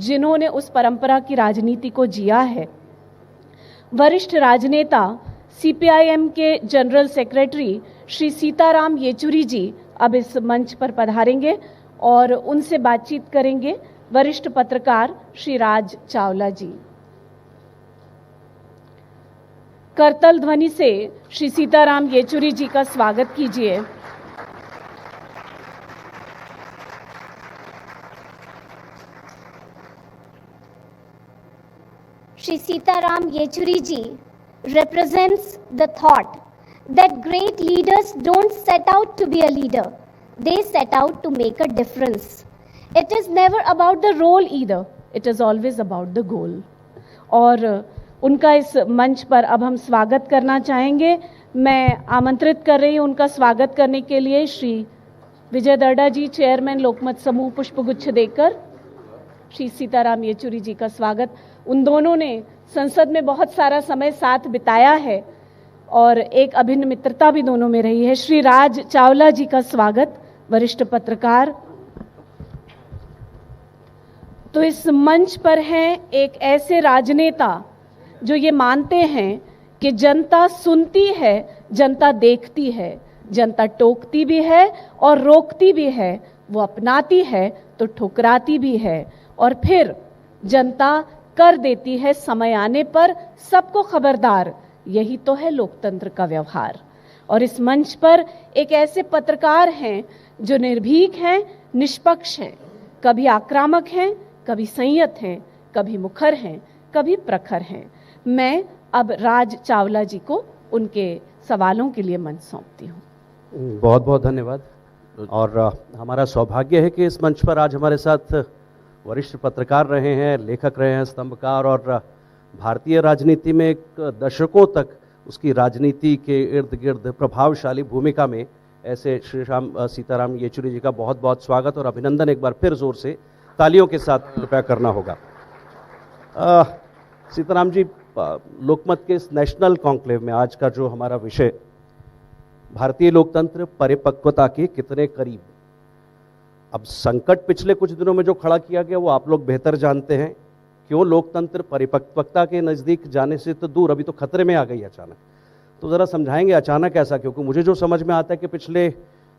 जिन्होंने उस परंपरा की राजनीति को जिया है। वरिष्ठ राजनेता सीपीआईएम के जनरल सेक्रेटरी श्री सीताराम येचुरी जी अब इस मंच पर पधारेंगे और उनसे बातचीत करेंगे वरिष्ठ पत्रकार श्री राज चावला जी। करतल ध्वनि से श्री सीताराम येचुरी जी का स्वागत कीजिए। Shri Sitaram Yechuri ji represents the thought that great leaders don't set out to be a leader, they set out to make a difference. It is never about the role either, it is always about the goal. और उनका इस मंच पर अब हम स्वागत करना चाहेंगे। मैं आमंत्रित कर रही हूँ उनका स्वागत करने के लिए श्री विजय दर्डा जी, चेयरमैन लोकमत समूह, पुष्पगुच्छ देकर श्री सीताराम येचुरी जी का स्वागत। उन दोनों ने संसद में बहुत सारा समय साथ बिताया है और एक अभिन्न मित्रता भी दोनों में रही है। श्री राज चावला जी का स्वागत, वरिष्ठ पत्रकार। तो इस मंच पर हैं एक ऐसे राजनेता जो ये मानते हैं कि जनता सुनती है, जनता देखती है, जनता टोकती भी है और रोकती भी है, वो अपनाती है तो ठुकराती भी है और फिर जनता कर देती है समय आने पर सबको खबरदार। यही तो है लोकतंत्र का व्यवहार। और इस मंच पर एक ऐसे पत्रकार हैं जो निर्भीक हैं, निष्पक्ष हैं, कभी आक्रामक हैं, कभी संयत हैं, कभी मुखर हैं, कभी प्रखर हैं। मैं अब राज चावला जी को उनके सवालों के लिए मंच सौंपती हूँ। बहुत बहुत धन्यवाद। और हमारा सौभाग्य है कि इस मंच पर आज हमारे साथ वरिष्ठ पत्रकार रहे हैं, लेखक रहे हैं, स्तंभकार और भारतीय राजनीति में एक दशकों तक उसकी राजनीति के इर्द गिर्द प्रभावशाली भूमिका में ऐसे श्री सीताराम येचुरी जी का बहुत बहुत स्वागत और अभिनंदन एक बार फिर जोर से तालियों के साथ कृपया करना होगा। सीताराम जी, लोकमत के इस नेशनल कॉन्क्लेव में आज का जो हमारा विषय, भारतीय लोकतंत्र परिपक्वता के कितने करीब। अब संकट पिछले कुछ दिनों में जो खड़ा किया गया वो आप लोग बेहतर जानते हैं। क्यों लोकतंत्र परिपक्वता के नज़दीक जाने से तो दूर, अभी तो खतरे में आ गई अचानक। तो ज़रा समझाएंगे अचानक ऐसा, क्योंकि मुझे जो समझ में आता है कि पिछले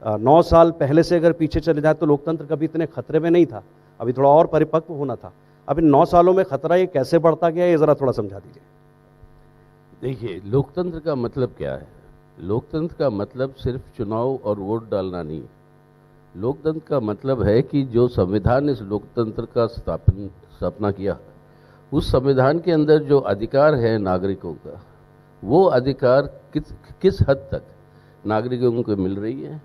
9 साल पहले से अगर पीछे चले जाए तो लोकतंत्र कभी इतने खतरे में नहीं था, अभी थोड़ा और परिपक्व होना था। अब इन 9 सालों में खतरा ये कैसे बढ़ता गया, ये ज़रा थोड़ा समझा दीजिए। देखिए, लोकतंत्र का मतलब क्या है? लोकतंत्र का मतलब सिर्फ चुनाव और वोट डालना नहीं है। लोकतंत्र का मतलब है कि जो संविधान इस लोकतंत्र का स्थापना किया, उस संविधान के अंदर जो अधिकार है नागरिकों का, वो अधिकार किस हद तक नागरिकों को मिल रही है।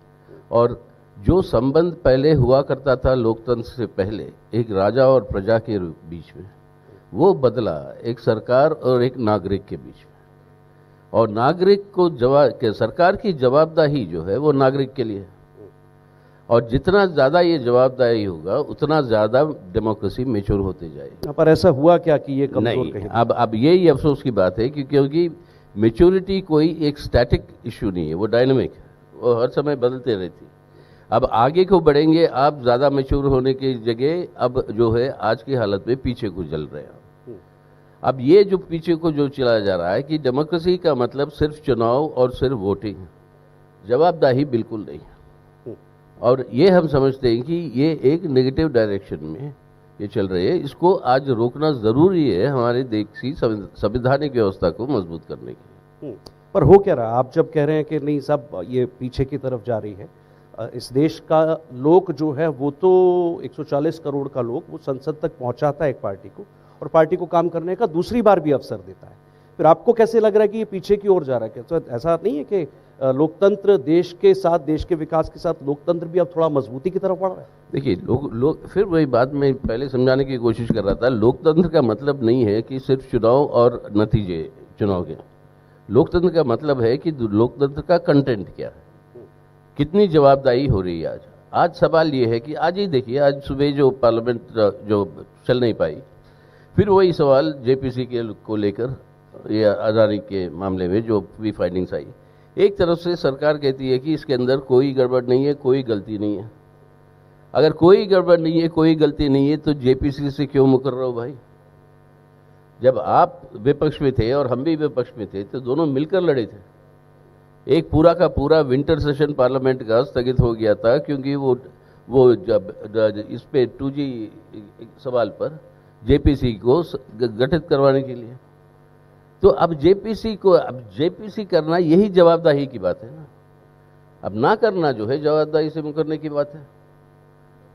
और जो संबंध पहले हुआ करता था लोकतंत्र से पहले एक राजा और प्रजा के बीच में, वो बदला एक सरकार और एक नागरिक के बीच में। और नागरिक को सरकार की जवाबदेही जो है वो नागरिक के लिए है। और जितना ज़्यादा ये जवाबदेही होगा उतना ज़्यादा डेमोक्रेसी मैच्योर होते जाएगी। पर ऐसा हुआ क्या कि ये कमजोर कहीं? अब यही अफसोस की बात है क्योंकि मैच्योरिटी कोई एक स्टैटिक इशू नहीं है, वो डायनामिक है, वो हर समय बदलते रहती है। अब आगे को बढ़ेंगे आप, ज़्यादा मैच्योर होने की जगह अब जो है आज की हालत में पीछे को चल रहे हैं। अब ये जो पीछे को जो चला जा रहा है कि डेमोक्रेसी का मतलब सिर्फ चुनाव और सिर्फ वोटिंग, जवाबदेही बिल्कुल नहीं है। और ये हम समझते हैं कि ये एक नेगेटिव डायरेक्शन में ये चल रही है। इसको आज रोकना ज़रूरी है हमारे देश की संवैधानिक व्यवस्था को मजबूत करने के लिए। पर हो क्या रहा? आप जब कह रहे हैं कि नहीं सब ये पीछे की तरफ जा रही है, इस देश का लोग जो है वो तो 140 करोड़ का लोग वो संसद तक पहुंचाता है एक पार्टी को, और पार्टी को काम करने का दूसरी बार भी अवसर देता है। फिर आपको कैसे लग रहा है कि ये पीछे की ओर जा रहा है? क्या तो ऐसा नहीं है कि लोकतंत्र देश के साथ, देश के विकास के साथ लोकतंत्र भी अब थोड़ा मजबूती की तरफ बढ़ रहा है? देखिए, लोग फिर वही बात मैं पहले समझाने की कोशिश कर रहा था। लोकतंत्र का मतलब नहीं है कि सिर्फ चुनाव और नतीजे चुनाव के। लोकतंत्र का मतलब है कि लोकतंत्र का कंटेंट क्या है, कितनी जवाबदेही हो रही है। आज सवाल ये है कि आज ही देखिए, आज सुबह जो पार्लियामेंट जो चल नहीं पाई, फिर वही सवाल जेपीसी के को लेकर या अदानी के मामले में जो भी फाइंडिंग्स आई। एक तरफ से सरकार कहती है कि इसके अंदर कोई गड़बड़ नहीं है, कोई गलती नहीं है। अगर कोई गड़बड़ नहीं है, कोई गलती नहीं है, तो जेपीसी से क्यों मुकर्रर हो भाई? जब आप विपक्ष में थे और हम भी विपक्ष में थे तो दोनों मिलकर लड़े थे। एक पूरा का पूरा विंटर सेशन पार्लियामेंट का स्थगित हो गया था क्योंकि वो जब इस पे 2G सवाल पर जेपीसी को गठित करवाने के लिए, तो अब जेपीसी करना यही जवाबदारी की बात है ना। अब ना करना जो है जवाबदारी से मुकरने की बात है।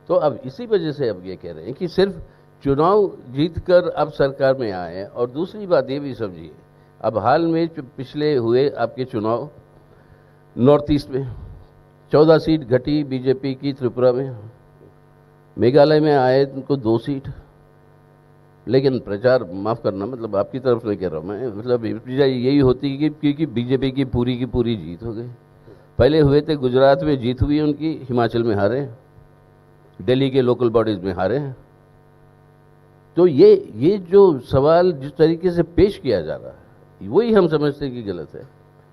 तो अब इसी वजह से अब ये कह रहे हैं कि सिर्फ चुनाव जीतकर अब सरकार में आए। और दूसरी बात ये भी समझिए, अब हाल में जो पिछले हुए आपके चुनाव नॉर्थ ईस्ट में 14 सीट घटी बीजेपी की त्रिपुरा में, मेघालय में आए उनको 2 सीट, लेकिन प्रचार माफ करना, मतलब आपकी तरफ से कह रहा हूँ मैं, मतलब यही होती कि क्योंकि बीजेपी की पूरी जीत हो गई। पहले हुए थे गुजरात में जीत हुई उनकी, हिमाचल में हारे, दिल्ली के लोकल बॉडीज में हारे हैं। तो ये जो सवाल जिस तरीके से पेश किया जा रहा है वही हम समझते हैं कि गलत है।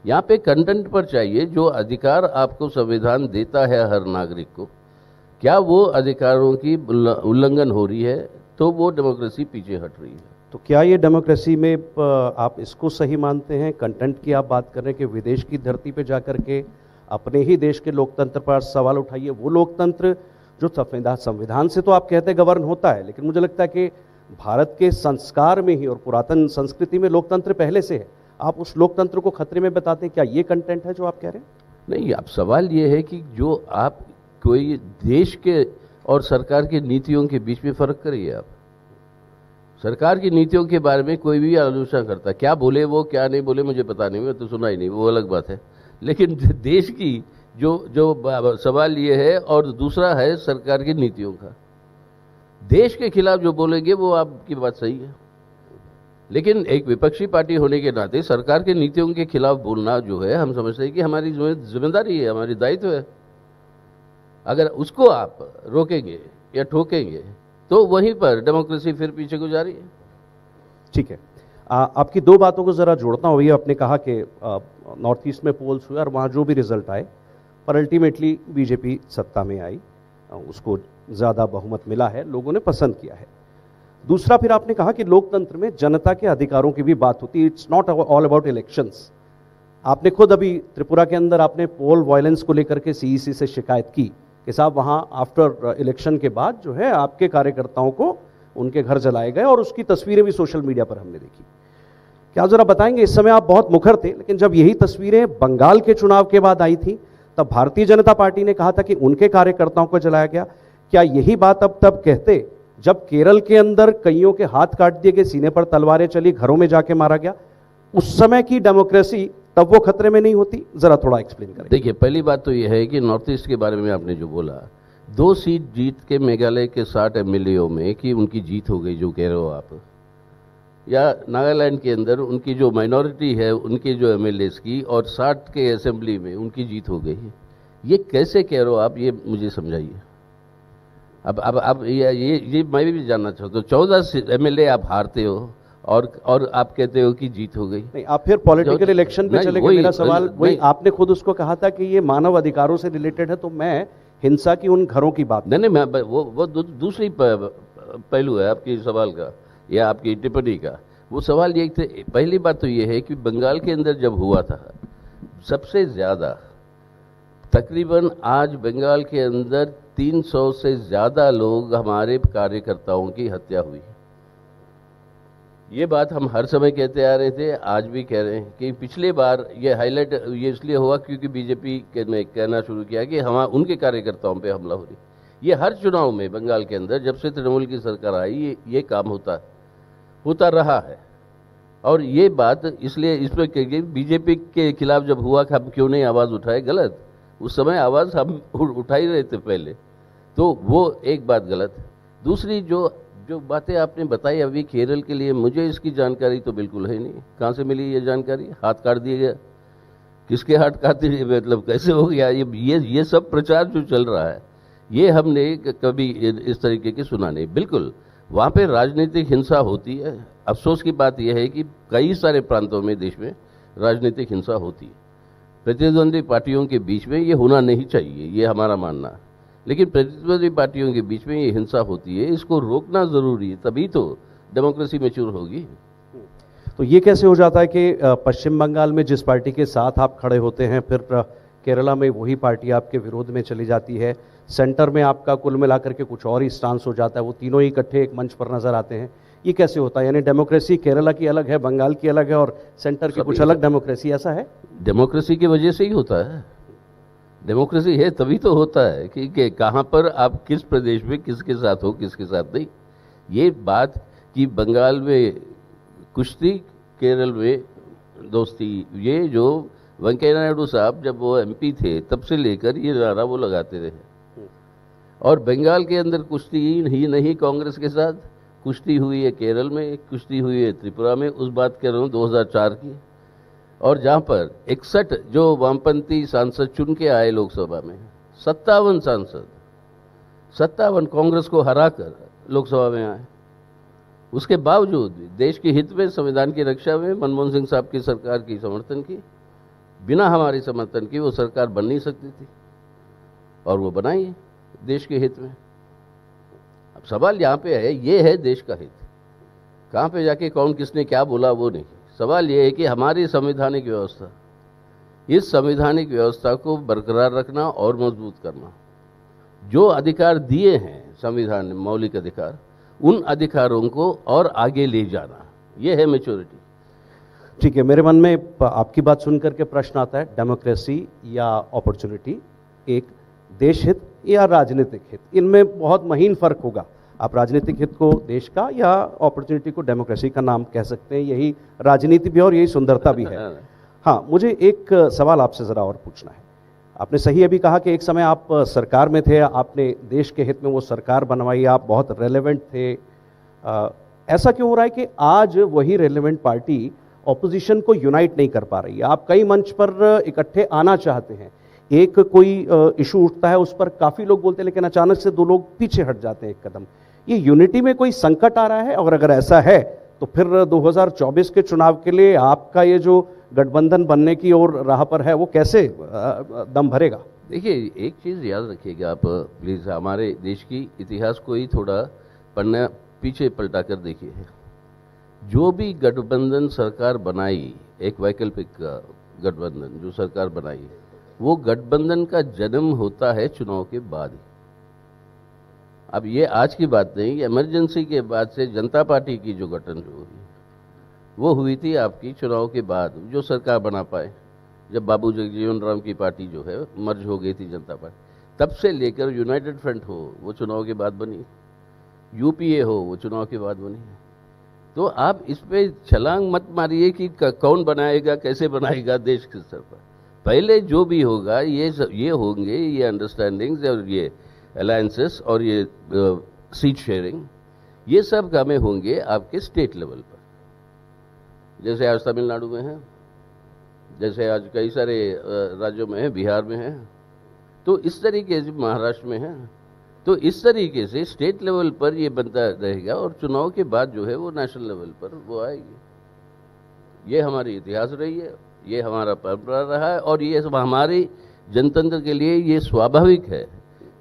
यहाँ पे कंटेंट पर चाहिए, जो अधिकार आपको संविधान देता है हर नागरिक को, क्या वो अधिकारों की उल्लंघन हो रही है, तो वो डेमोक्रेसी पीछे हट रही है। तो क्या ये डेमोक्रेसी में आप इसको सही मानते हैं? कंटेंट की आप बात कर रहे हैं कि विदेश की धरती पे जाकर के अपने ही देश के लोकतंत्र पर सवाल उठाइए। वो लोकतंत्र जो संविधान से तो आप कहते हैं गवर्न होता है, लेकिन मुझे लगता है कि भारत के संस्कार में ही और पुरातन संस्कृति में लोकतंत्र पहले से है। आप उस लोकतंत्र को खतरे में बताते हैं, क्या ये कंटेंट है जो आप कह रहे हैं? नहीं, अब सवाल ये है कि जो आप कोई देश के और सरकार की नीतियों के बीच में फर्क करिए। आप सरकार की नीतियों के बारे में कोई भी आलोचना करता, क्या बोले वो क्या नहीं बोले मुझे पता नहीं, मैं तो सुना ही नहीं, वो अलग बात है। लेकिन देश की जो सवाल ये है, और दूसरा है सरकार की नीतियों का। देश के खिलाफ जो बोलेंगे वो आपकी बात सही है, लेकिन एक विपक्षी पार्टी होने के नाते सरकार की नीतियों के खिलाफ बोलना जो है, हम समझते हैं कि हमारी जिम्मेदारी है, हमारी दायित्व है। अगर उसको आप रोकेंगे या ठोकेंगे तो वहीं पर डेमोक्रेसी फिर पीछे को जा रही है। ठीक है, आपकी 2 बातों को जरा जोड़ता हूँ। ये आपने कहा कि नॉर्थ ईस्ट में पोल्स हुए और वहाँ जो भी रिजल्ट आए, पर अल्टीमेटली बीजेपी सत्ता में आई, उसको ज़्यादा बहुमत मिला है, लोगों ने पसंद किया है। दूसरा, फिर आपने कहा कि लोकतंत्र में जनता के अधिकारों की भी बात होती है, it's not all about elections. आपने खुद अभी त्रिपुरा के अंदर आपने पोल वायलेंस को लेकर के सीईसी से शिकायत की कि साहब वहाँ आफ्टर इलेक्शन के बाद जो है आपके कार्यकर्ताओं को उनके घर जलाए गए, और उसकी तस्वीरें भी सोशल मीडिया पर हमने देखी। क्या जरा बताएंगे, इस समय आप बहुत मुखर थे, लेकिन जब यही तस्वीरें बंगाल के चुनाव के बाद आई थी तब भारतीय जनता पार्टी ने कहा था कि उनके कार्यकर्ताओं को जलाया गया। क्या यही बात अब तब कहते जब केरल के अंदर कईयों के हाथ काट दिए गए, सीने पर तलवारें चली, घरों में जाके मारा गया, उस समय की डेमोक्रेसी तब वो खतरे में नहीं होती? जरा थोड़ा एक्सप्लेन करें। देखिए, पहली बात तो यह है कि नॉर्थ ईस्ट के बारे में आपने जो बोला, 2 सीट जीत के मेघालय के 60 एमएलएओं में कि उनकी जीत हो गई, जो कह रहे हो आप, या नागालैंड के अंदर उनकी जो माइनॉरिटी है उनके जो एमएलएस की, और 60 के असेंबली में उनकी जीत हो गई, ये कैसे कह रहे हो आप, ये मुझे समझाइए। अब ये मैं भी जानना चाहता हूँ। 14 एमएलए आप हारते हो और आप कहते हो कि जीत हो गई। नहीं, आप फिर पॉलिटिकल इलेक्शन पे चले गए। मेरा सवाल वही, आपने खुद उसको कहा था कि ये मानव अधिकारों से रिलेटेड है, तो मैं हिंसा की उन घरों की बात नहीं, मैं वो दूसरी पहलू है आपकी सवाल का या आपकी टिप्पणी का। वो सवाल ये थे, पहली बात तो ये है कि बंगाल के अंदर जब हुआ था सबसे ज्यादा, तकरीबन आज बंगाल के अंदर 300 से ज्यादा लोग, हमारे कार्यकर्ताओं की हत्या हुई। ये बात हम हर समय कहते आ रहे थे, आज भी कह रहे हैं कि पिछले बार ये हाईलाइट ये इसलिए हुआ क्योंकि बीजेपी ने कहना शुरू किया कि हम उनके कार्यकर्ताओं पे हमला हो रही। ये हर चुनाव में बंगाल के अंदर जब से तृणमूल की सरकार आई ये काम होता रहा है। और ये बात इसलिए इस पर कहिए, बीजेपी के खिलाफ जब हुआ कि हम क्यों नहीं आवाज़ उठाए, गलत। उस समय आवाज़ हम उठा ही रहे थे पहले, तो वो एक बात गलत। दूसरी जो बातें आपने बताई अभी केरल के लिए, मुझे इसकी जानकारी तो बिल्कुल है नहीं। कहाँ से मिली ये जानकारी? हाथ काट दिया गया, किसके हाथ काट दिए, मतलब कैसे हो गया ये सब प्रचार जो चल रहा है, ये हमने कभी इस तरीके की सुना नहीं। बिल्कुल वहाँ पे राजनीतिक हिंसा होती है। अफसोस की बात यह है कि कई सारे प्रांतों में देश में राजनीतिक हिंसा होती है। प्रतिद्वंदी पार्टियों के बीच में ये होना नहीं चाहिए, ये हमारा मानना। लेकिन प्रतिस्पर्धी पार्टियों के बीच में ये हिंसा होती है, इसको रोकना जरूरी है, तभी तो डेमोक्रेसी मैच्योर होगी। तो ये कैसे हो जाता है कि पश्चिम बंगाल में जिस पार्टी के साथ आप खड़े होते हैं, फिर केरला में वही पार्टी आपके विरोध में चली जाती है, सेंटर में आपका कुल मिलाकर के कुछ और ही स्टांस हो जाता है, वो तीनों ही इकट्ठे एक मंच पर नजर आते हैं? ये कैसे होता है? यानी डेमोक्रेसी केरला की अलग है, बंगाल की अलग है और सेंटर की कुछ अलग डेमोक्रेसी, ऐसा है? डेमोक्रेसी की वजह से ही होता है। डेमोक्रेसी है तभी तो होता है कि कहाँ पर आप किस प्रदेश में किसके साथ हो, किसके साथ नहीं। ये बात कि बंगाल में कुश्ती, केरल में दोस्ती, ये जो वेंकैया नायडू साहब जब वो एमपी थे तब से लेकर ये नारा वो लगाते रहे। और बंगाल के अंदर कुश्ती ही नहीं कांग्रेस के साथ, कुश्ती हुई है केरल में, कुश्ती हुई है त्रिपुरा में, उस बात कह रहा हूँ 2004 की। और जहाँ पर 61 जो वामपंथी सांसद चुन के आए लोकसभा में, 57 सांसद, 57 कांग्रेस को हराकर लोकसभा में आए। उसके बावजूद देश के हित में, संविधान की रक्षा में मनमोहन सिंह साहब की सरकार की समर्थन की, बिना हमारी समर्थन की वो सरकार बन नहीं सकती थी, और वो बनाई देश के हित में। अब सवाल यहाँ पे है, ये है देश का हित। कहाँ पे जाके कौन किसने क्या बोला वो नहीं, सवाल ये है कि हमारी संवैधानिक व्यवस्था, इस संवैधानिक व्यवस्था को बरकरार रखना और मजबूत करना, जो अधिकार दिए हैं संविधान ने, मौलिक अधिकार, उन अधिकारों को और आगे ले जाना, ये है मैच्योरिटी। ठीक है, मेरे मन में आपकी बात सुनकर के प्रश्न आता है, डेमोक्रेसी या अपॉर्चुनिटी, एक देश हित या राजनीतिक हित, इनमें बहुत महीन फर्क होगा। आप राजनीतिक हित को देश का या अपॉर्चुनिटी को डेमोक्रेसी का नाम कह सकते हैं, यही राजनीति भी और यही सुंदरता भी है। हाँ, मुझे एक सवाल आपसे ज़रा और पूछना है। आपने सही अभी कहा कि एक समय आप सरकार में थे, आपने देश के हित में वो सरकार बनवाई, आप बहुत रेलेवेंट थे। ऐसा क्यों हो रहा है कि आज वही रेलेवेंट पार्टी ऑपोजिशन को यूनाइट नहीं कर पा रही है? आप कई मंच पर इकट्ठे आना चाहते हैं, एक कोई इशू उठता है उस पर काफ़ी लोग बोलते हैं, लेकिन अचानक से दो लोग पीछे हट जाते हैं एक कदम। ये यूनिटी में कोई संकट आ रहा है? और अगर ऐसा है तो फिर 2024 के चुनाव के लिए आपका ये जो गठबंधन बनने की ओर राह पर है, वो कैसे दम भरेगा? देखिए, एक चीज़ याद रखिएगा आप प्लीज़, हमारे देश की इतिहास को ही थोड़ा पन्ना पीछे पलटा कर देखिए। जो भी गठबंधन सरकार बनाई, एक वैकल्पिक गठबंधन जो सरकार बनाई, वो गठबंधन का जन्म होता है चुनाव के बाद ही। अब ये आज की बात नहीं, इमरजेंसी के बाद से जनता पार्टी की जो गठन हुई, वो हुई थी आपकी चुनाव के बाद, जो सरकार बना पाए, जब बाबू जगजीवन राम की पार्टी जो है मर्ज हो गई थी जनता पार्टी, तब से लेकर यूनाइटेड फ्रंट हो वो चुनाव के बाद बनी, यूपीए हो वो चुनाव के बाद बनी। तो आप इस पे छलांग मत मारिए कि कौन बनाएगा, कैसे बनाएगा देश के स्तर पर। पहले जो भी होगा ये होंगे, ये अंडरस्टैंडिंग्स और ये अलायंसेस और ये सीट शेयरिंग, ये सब कामें होंगे आपके स्टेट लेवल पर। जैसे आज तमिलनाडु में है, जैसे आज कई सारे राज्यों में है, बिहार में है, तो इस तरीके से महाराष्ट्र में है, तो इस तरीके से स्टेट लेवल पर ये बनता रहेगा और चुनाव के बाद जो है वो नेशनल लेवल पर वो आएगी। ये हमारी इतिहास रही है, ये हमारा परंपरा रहा है और ये सब हमारे जनतंत्र के लिए ये स्वाभाविक है,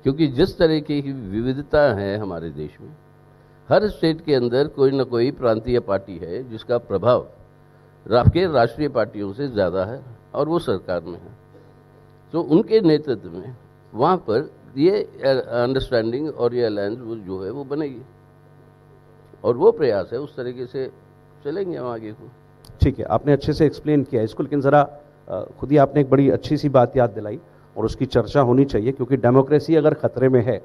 क्योंकि जिस तरह की विविधता है हमारे देश में, हर स्टेट के अंदर कोई ना कोई प्रांतीय पार्टी है जिसका प्रभाव राष्ट्रीय पार्टियों से ज़्यादा है और वो सरकार में है। तो उनके नेतृत्व में वहाँ पर ये अंडरस्टैंडिंग और ये अलायंस जो है वो बनेगी और वो प्रयास है, उस तरीके से चलेंगे हम आगे को। ठीक है, आपने अच्छे से एक्सप्लेन किया इसको, लेकिन ज़रा खुद ही आपने एक बड़ी अच्छी सी बात याद दिलाई और उसकी चर्चा होनी चाहिए, क्योंकि डेमोक्रेसी अगर खतरे में है,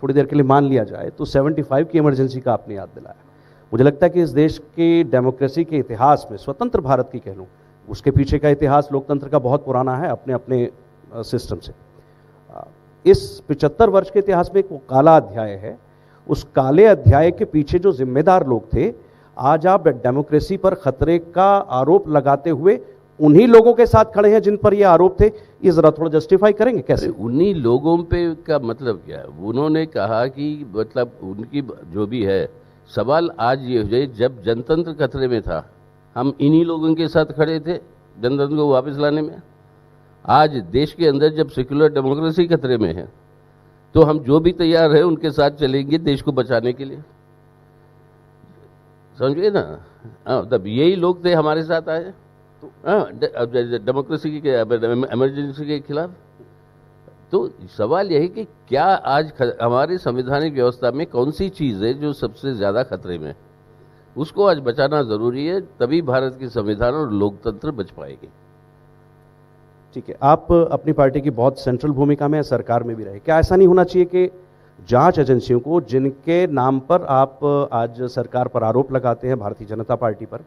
थोड़ी देर के लिए मान लिया जाए, तो 75 की इमरजेंसी का आपने याद दिलाया। मुझे लगता है कि इस देश के डेमोक्रेसी के इतिहास में, स्वतंत्र भारत की कह लूँ, उसके पीछे का इतिहास लोकतंत्र का बहुत पुराना है अपने अपने सिस्टम से। इस 75 वर्ष के इतिहास में एक वो काला अध्याय है, उस काले अध्याय के पीछे जो जिम्मेदार लोग थे, आज आप डेमोक्रेसी पर खतरे का आरोप लगाते हुए उन्हीं लोगों के साथ खड़े हैं जिन पर ये आरोप थे। ये जरा थोड़ा जस्टिफाई करेंगे कैसे? उन्हीं लोगों पे का मतलब क्या है? उन्होंने कहा कि मतलब उनकी जो भी है, सवाल आज ये हो जाए, जब जनतंत्र खतरे में था, हम इन्हीं लोगों के साथ खड़े थे जनतंत्र को वापस लाने में। आज देश के अंदर जब सेक्युलर डेमोक्रेसी खतरे में है, तो हम जो भी तैयार है उनके साथ चलेंगे देश को बचाने के लिए। समझिए ना, तब यही लोग थे हमारे साथ आए डेमोक्रेसी के इमरजेंसी के खिलाफ। तो सवाल यही कि क्या आज हमारी संवैधानिक व्यवस्था में कौन सी चीज़ है जो सबसे ज़्यादा खतरे में, उसको आज बचाना ज़रूरी है, तभी भारत की संविधान और लोकतंत्र बच पाएगी। ठीक है, आप अपनी पार्टी की बहुत सेंट्रल भूमिका में सरकार में भी रहे, क्या ऐसा नहीं होना चाहिए कि जांच एजेंसियों को, जिनके नाम पर आप आज सरकार पर आरोप लगाते हैं, भारतीय जनता पार्टी पर,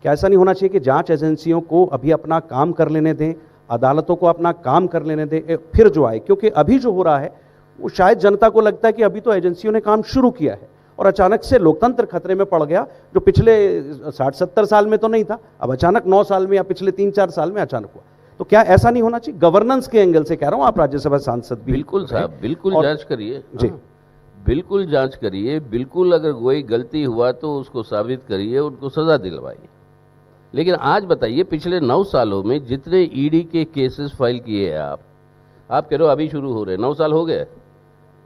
क्या ऐसा नहीं होना चाहिए कि जांच एजेंसियों को अभी अपना काम कर लेने दें, अदालतों को अपना काम कर लेने दें, फिर जो आए? क्योंकि अभी जो हो रहा है वो शायद जनता को लगता है कि अभी तो एजेंसियों ने काम शुरू किया है और अचानक से लोकतंत्र खतरे में पड़ गया, जो पिछले 60-70 साल में तो नहीं था, अब अचानक 9 साल में या पिछले 3-4 साल में अचानक हुआ। तो क्या ऐसा नहीं होना चाहिए? गवर्नेंस के एंगल से कह रहा हूं, आप राज्यसभा सांसद भी। बिल्कुल साहब, बिल्कुल जांच करिए जी, बिल्कुल जांच करिए, बिल्कुल अगर कोई गलती हुआ तो उसको साबित करिए, उनको सजा दिलवाइए। लेकिन आज बताइए, पिछले 9 सालों में जितने ईडी के केसेस फाइल किए हैं आप कह रहे हो अभी शुरू हो रहे, 9 साल हो गए।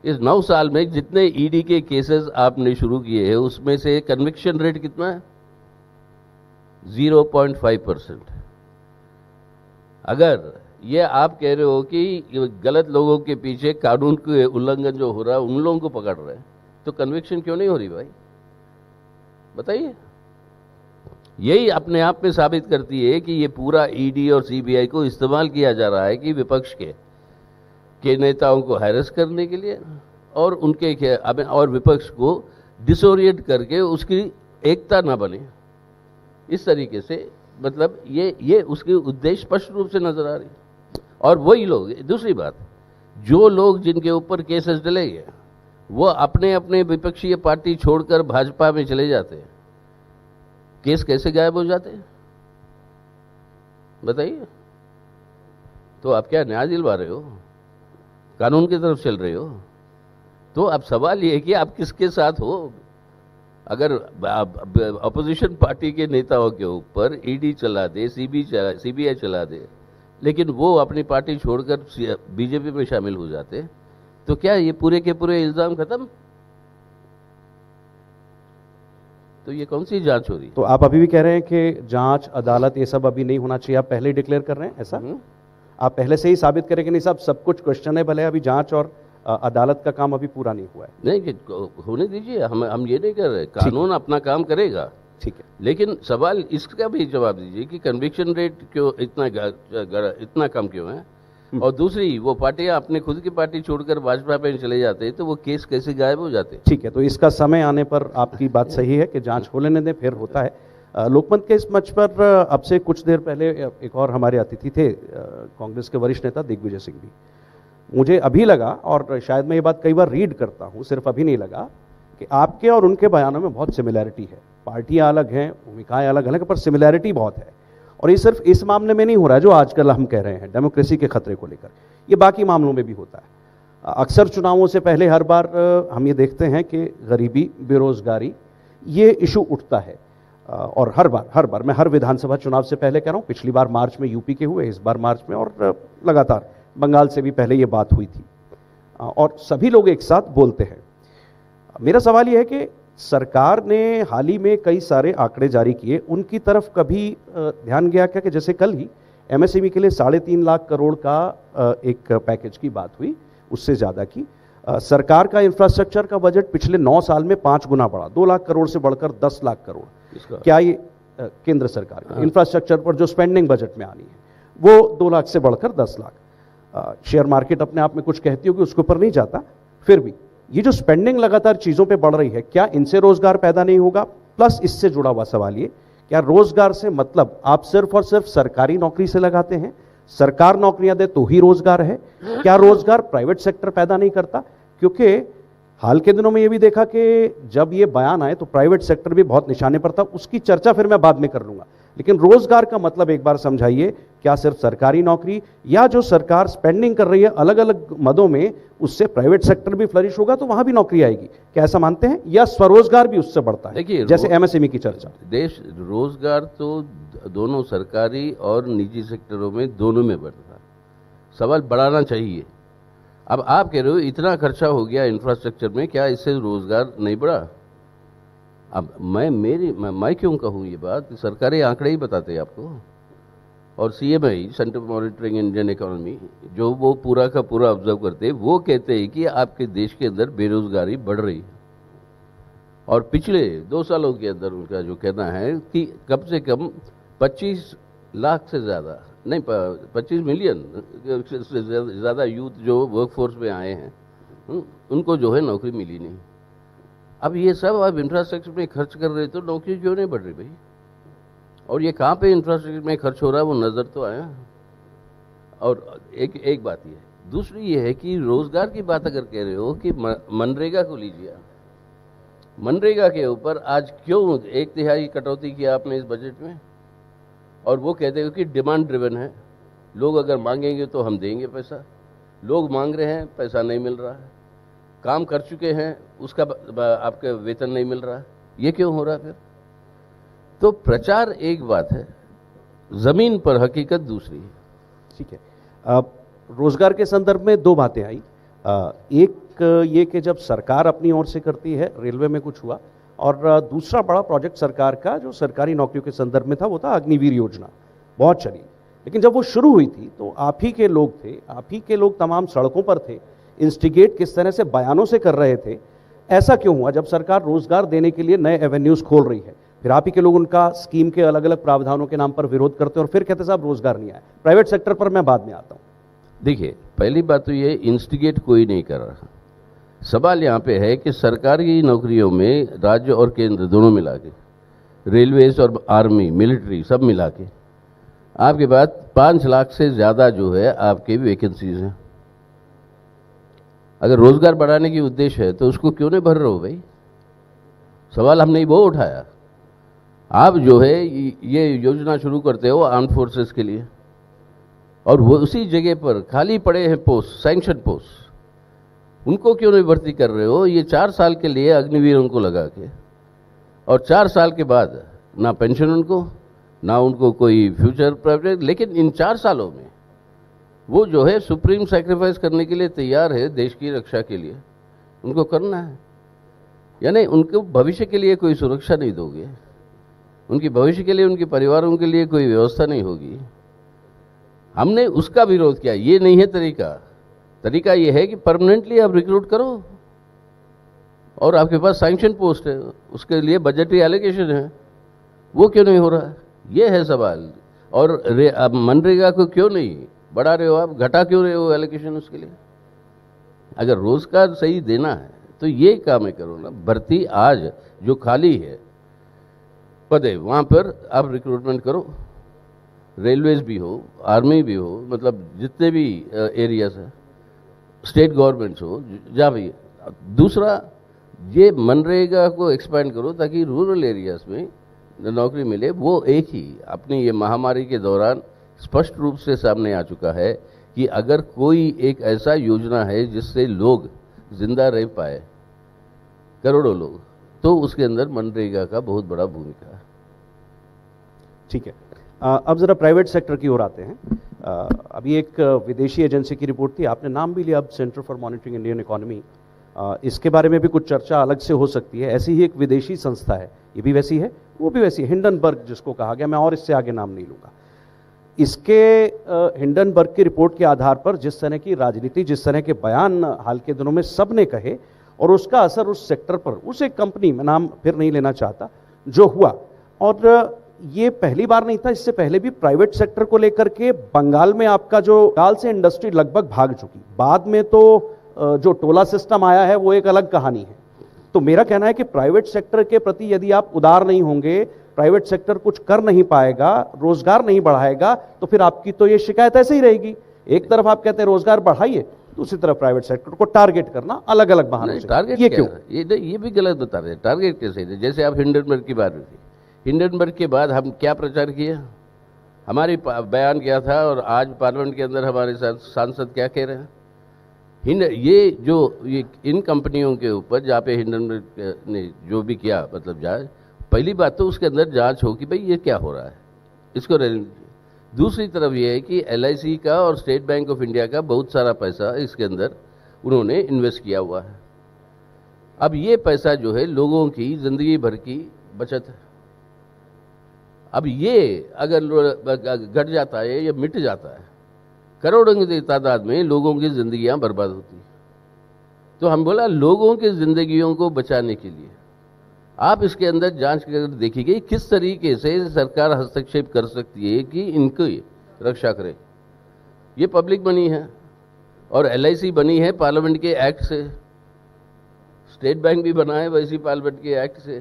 इस 9 साल में जितने ईडी के केसेस आपने शुरू किए हैं उसमें से कन्विक्शन रेट कितना है? 0.5%। अगर ये आप कह रहे हो कि गलत लोगों के पीछे कानून के उल्लंघन जो हो रहा है उन लोगों को पकड़ रहे हैं, तो कन्विक्शन क्यों नहीं हो रही भाई? बताइए। यही अपने आप में साबित करती है कि ये पूरा ईडी और सीबीआई को इस्तेमाल किया जा रहा है कि विपक्ष के नेताओं को हैरेस करने के लिए और उनके और विपक्ष को डिसोरिएंट करके उसकी एकता ना बने, इस तरीके से। मतलब ये उसके उद्देश्य स्पष्ट रूप से नजर आ रही। और वही लोग, दूसरी बात, जो लोग जिनके ऊपर केसेस डले गए वो अपने अपने विपक्षीय पार्टी छोड़कर भाजपा में चले जाते हैं, केस कैसे गायब हो जाते हैं बताइए? तो आप क्या न्याय दिलवा रहे हो? कानून की तरफ चल रहे हो? तो अब सवाल ये है कि आप किसके साथ हो। अगर अपोजिशन पार्टी के नेताओं के ऊपर ईडी चला दे, सीबीआई चला दे, लेकिन वो अपनी पार्टी छोड़कर बीजेपी में शामिल हो जाते, तो क्या ये पूरे के पूरे इल्जाम खत्म? तो ये कौन सी जांच हो रही? तो आप अभी भी कह रहे हैं कि जांच, अदालत, ये सब अभी नहीं होना चाहिए, आप पहले ही डिक्लेयर कर रहे हैं ऐसा? आप पहले से ही साबित करें कि नहीं साहब सब कुछ क्वेश्चनेबल है, अभी जांच और अदालत का काम अभी पूरा नहीं हुआ है? नहीं, होने दीजिए, हम ये नहीं कर रहे, कानून अपना काम करेगा, ठीक है। लेकिन सवाल इसका भी जवाब दीजिए कि कन्विक्शन रेट क्यों इतना कम क्यों है? और दूसरी, वो पार्टियां अपने खुद की पार्टी छोड़कर भाजपा पे चले जाते हैं, तो वो केस कैसे गायब हो जाते हैं? ठीक है, तो इसका समय आने पर आपकी बात सही है कि जांच हो लेने दें, फिर होता है। लोकमत के इस मंच पर अब से कुछ देर पहले एक और हमारे अतिथि थे, कांग्रेस के वरिष्ठ नेता दिग्विजय सिंह भी। मुझे अभी लगा, और शायद मैं ये बात कई बार रीड करता हूँ, सिर्फ अभी नहीं लगा, कि आपके और उनके बयानों में बहुत सिमिलैरिटी है। पार्टियां अलग हैं, भूमिकाएं अलग अलग, पर सिमिलैरिटी बहुत है। और ये सिर्फ इस मामले में नहीं हो रहा है जो आजकल हम कह रहे हैं डेमोक्रेसी के खतरे को लेकर, ये बाकी मामलों में भी होता है। अक्सर चुनावों से पहले हर बार हम ये देखते हैं कि गरीबी, बेरोजगारी, ये इशू उठता है। और हर बार मैं हर विधानसभा चुनाव से पहले कह रहा हूँ, पिछली बार मार्च में यूपी के हुए, इस बार मार्च में, और लगातार बंगाल से भी पहले ये बात हुई थी, और सभी लोग एक साथ बोलते हैं। मेरा सवाल ये है कि सरकार ने हाल ही में कई सारे आंकड़े जारी किए, उनकी तरफ कभी ध्यान गया क्या? कि जैसे कल ही एमएसएमई के लिए 3.5 लाख करोड़ का एक पैकेज की बात हुई, उससे ज़्यादा की। सरकार का इंफ्रास्ट्रक्चर का बजट पिछले 9 साल में 5 गुना बढ़ा, 2 लाख करोड़ से बढ़कर 10 लाख करोड़। क्या ये केंद्र सरकार का इंफ्रास्ट्रक्चर पर जो स्पेंडिंग बजट में आनी है वो 2 लाख से बढ़कर 10 लाख। शेयर मार्केट अपने आप में कुछ कहती होगी, उसके ऊपर नहीं जाता, फिर भी ये जो स्पेंडिंग लगातार चीज़ों पे बढ़ रही है, क्या इनसे रोजगार पैदा नहीं होगा? प्लस इससे जुड़ा हुआ सवाल ये, क्या रोजगार से मतलब आप सिर्फ और सिर्फ सरकारी नौकरी से लगाते हैं? सरकार नौकरियां दे तो ही रोजगार है? क्या रोजगार प्राइवेट सेक्टर पैदा नहीं करता? क्योंकि हाल के दिनों में ये भी देखा कि जब ये बयान आए तो प्राइवेट सेक्टर भी बहुत निशाने पर था, उसकी चर्चा फिर मैं बाद में कर लूंगा। लेकिन रोजगार का मतलब एक बार समझाइए, क्या सिर्फ सरकारी नौकरी, या जो सरकार स्पेंडिंग कर रही है अलग अलग मदों में, उससे प्राइवेट सेक्टर भी फ्लरिश होगा तो वहां भी नौकरी आएगी? क्या ऐसा मानते हैं? या स्वरोजगार भी उससे बढ़ता है? देखिए, जैसे एमएसएमई की चर्चा। देश रोजगार तो दोनों सरकारी और निजी सेक्टरों में, दोनों में बढ़ता है। सवाल बढ़ाना चाहिए, अब आप कह रहे हो इतना खर्चा हो गया इंफ्रास्ट्रक्चर में, क्या इससे रोजगार नहीं बढ़ा? अब मैं क्यों कहूँ ये बात? सरकारी आंकड़े ही बताते हैं आपको। और CMI, centre for monitoring Indian economy, जो वो पूरा का पूरा ऑब्जर्व करते हैं, वो कहते हैं कि आपके देश के अंदर बेरोजगारी बढ़ रही है। और पिछले 2 सालों के अंदर उनका जो कहना है कि कम से कम 25 लाख से ज़्यादा, नहीं 25 मिलियन से ज़्यादा यूथ जो वर्कफोर्स में आए हैं, उनको जो है नौकरी मिली नहीं। अब ये सब आप इंफ्रास्ट्रक्चर में खर्च कर रहे तो नौकरी क्यों नहीं बढ़ रही भाई? और ये कहाँ पे इंफ्रास्ट्रक्चर में खर्च हो रहा है वो नज़र तो आया। और एक बात ये, दूसरी ये है कि रोजगार की बात अगर कह रहे हो कि मनरेगा को लीजिए, मनरेगा के ऊपर आज क्यों 1/3 कटौती किया आपने इस बजट में? और वो कहते हो कि डिमांड ड्रिवन है, लोग अगर मांगेंगे तो हम देंगे पैसा। लोग मांग रहे हैं, पैसा नहीं मिल रहा है। काम कर चुके हैं, उसका आपका वेतन नहीं मिल रहा है। ये क्यों हो रहा है फिर? तो प्रचार एक बात है, जमीन पर हकीकत दूसरी है। ठीक है। रोजगार के संदर्भ में 2 बातें आई। एक ये कि जब सरकार अपनी ओर से करती है, रेलवे में कुछ हुआ, और दूसरा बड़ा प्रोजेक्ट सरकार का जो सरकारी नौकरियों के संदर्भ में था वो था अग्निवीर योजना, बहुत चली। लेकिन जब वो शुरू हुई थी तो आप ही के लोग थे, आप ही के लोग तमाम सड़कों पर थे, इंस्टिगेट किस तरह से बयानों से कर रहे थे। ऐसा क्यों हुआ? जब सरकार रोजगार देने के लिए नए एवेन्यूज खोल रही है, फिर आप ही के लोग उनका स्कीम के अलग अलग प्रावधानों के नाम पर विरोध करते हैं और फिर कहते साहब रोजगार नहीं आया। प्राइवेट सेक्टर पर मैं बाद में आता हूं। देखिए, पहली बात तो ये, इंस्टिगेट कोई नहीं कर रहा। सवाल यहाँ पे है कि सरकारी नौकरियों में राज्य और केंद्र दोनों मिला के, रेलवेज और आर्मी, मिलिट्री सब मिला के आपके पास 5 लाख से ज़्यादा जो है आपके वैकेंसीज हैं। अगर रोजगार बढ़ाने की उद्देश्य है तो उसको क्यों नहीं भर रहे हो भाई? सवाल हमने वो उठाया। आप जो है ये योजना शुरू करते हो आर्म फोर्सेस के लिए, और वो उसी जगह पर खाली पड़े हैं पोस्ट, सैंक्शन पोस्ट, उनको क्यों नहीं भर्ती कर रहे हो? ये 4 साल के लिए अग्निवीर उनको लगा के, और 4 साल के बाद ना पेंशन उनको, ना उनको कोई फ्यूचर प्रोजेक्ट। लेकिन इन 4 सालों में वो जो है सुप्रीम सैक्रिफाइस करने के लिए तैयार है देश की रक्षा के लिए, उनको करना है। यानी उनको भविष्य के लिए कोई सुरक्षा नहीं दोगे, उनकी भविष्य के लिए, उनके परिवारों के लिए कोई व्यवस्था नहीं होगी। हमने उसका विरोध किया। ये नहीं है तरीका। तरीका ये है कि परमानेंटली आप रिक्रूट करो, और आपके पास सैंक्शन पोस्ट है, उसके लिए बजटरी एलोकेशन है, वो क्यों नहीं हो रहा है? ये है सवाल। और अब मनरेगा को क्यों नहीं बढ़ा रहे हो आप, घटा क्यों रहे हो एलोकेशन उसके लिए? अगर रोजगार सही देना है तो ये काम है करो ना। भर्ती आज जो खाली है पद है, वहाँ पर आप रिक्रूटमेंट करो। रेलवेज भी हो, आर्मी भी हो, मतलब जितने भी एरियाज हैं, स्टेट गवर्नमेंट्स हो, जहाँ भी। दूसरा, ये मनरेगा को एक्सपेंड करो ताकि रूरल एरियाज में नौकरी मिले। वो एक ही अपनी ये महामारी के दौरान स्पष्ट रूप से सामने आ चुका है कि अगर कोई एक ऐसा योजना है जिससे लोग जिंदा रह पाए, करोड़ों लोग, तो उसके अंदर मनरेगा का बहुत बड़ा भूमिका है। ठीक है। अब जरा प्राइवेट सेक्टर की ओर आते हैं। अभी एक विदेशी एजेंसी की रिपोर्ट थी, आपने नाम भी लिया, अब centre for monitoring Indian economy. इसके बारे में भी कुछ चर्चा अलग से हो सकती है। ऐसी ही एक विदेशी संस्था है, ये भी वैसी है, वो भी वैसी है, हिंडनबर्ग जिसको कहा गया, मैं और इससे आगे नाम नहीं लूंगा। इसके हिंडनबर्ग की रिपोर्ट के आधार पर जिस तरह की राजनीति, जिस तरह के बयान हाल के दिनों में सबने कहे, और उसका असर उस सेक्टर पर, उस एक कंपनी में, नाम फिर नहीं लेना चाहता, जो हुआ। और ये पहली बार नहीं था, इससे पहले भी प्राइवेट सेक्टर को लेकर के बंगाल में आपका जो बंगाल से इंडस्ट्री लगभग भाग चुकी, बाद में तो जो टोला सिस्टम आया है वो एक अलग कहानी है। तो मेरा कहना है कि प्राइवेट सेक्टर के प्रति यदि आप उदार नहीं होंगे, प्राइवेट सेक्टर कुछ कर नहीं पाएगा, रोजगार नहीं बढ़ाएगा, तो फिर आपकी तो ये शिकायत ऐसे ही रहेगी। एक तरफ आप कहते हैं रोजगार बढ़ाइए, दूसरी तरफ प्राइवेट सेक्टर को टारगेट करना अलग अलग बहाने से। टारगेट ये क्यों? ये भी गलत बता रहे हैं। टारगेट कैसे? जैसे आप हिंडनबर्ग की बात हुई, हिंडनबर्ग के बाद हम क्या प्रचार किया, हमारी बयान क्या था, और आज पार्लियामेंट के अंदर हमारे सांसद क्या कह रहे हैं। ये इन कंपनियों के ऊपर जहाँ पे हिंडनबर्ग ने जो भी किया, मतलब जांच, पहली बात तो उसके अंदर जांच हो कि भाई ये क्या हो रहा है, इसको रहने दीजिए। दूसरी तरफ ये है कि LIC का और स्टेट बैंक ऑफ इंडिया का बहुत सारा पैसा इसके अंदर उन्होंने इन्वेस्ट किया हुआ है। अब ये पैसा जो है लोगों की जिंदगी भर की बचत है। अब ये अगर घट जाता है या मिट जाता है, करोड़ों की तादाद में लोगों की जिंदगियां बर्बाद होती हैं। तो हम बोला लोगों की जिंदगियों को बचाने के लिए आप इसके अंदर जांच कर देखिए किस तरीके से सरकार हस्तक्षेप कर सकती है कि इनकी रक्षा करे। ये पब्लिक मनी है और LIC बनी है पार्लियामेंट के एक्ट से, स्टेट बैंक भी बना है वैसी पार्लियामेंट के एक्ट से।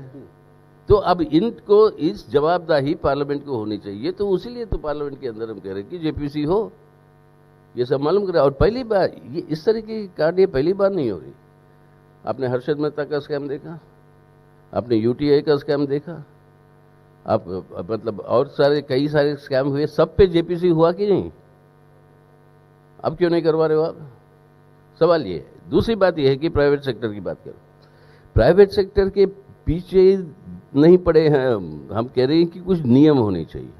तो अब इनको इस जवाबदाही पार्लियामेंट को होनी चाहिए। तो उसीलिए तो पार्लियामेंट के अंदर हम कह रहे हैं कि JPC हो, ये सब मालूम करें। और पहली बार ये इस तरह की कांड ये पहली बार नहीं हो रही। आपने हर्षद मेहता का स्कैम देखा, आपने UTI का स्कैम देखा, आप मतलब और कई सारे स्कैम हुए, सब पे JPC हुआ कि नहीं? अब क्यों नहीं करवा रहे हो आप? सवाल ये है। दूसरी बात यह है कि प्राइवेट सेक्टर की बात करें, प्राइवेट सेक्टर के पीछे नहीं पड़े हैं हम कह रहे हैं कि कुछ नियम होने चाहिए,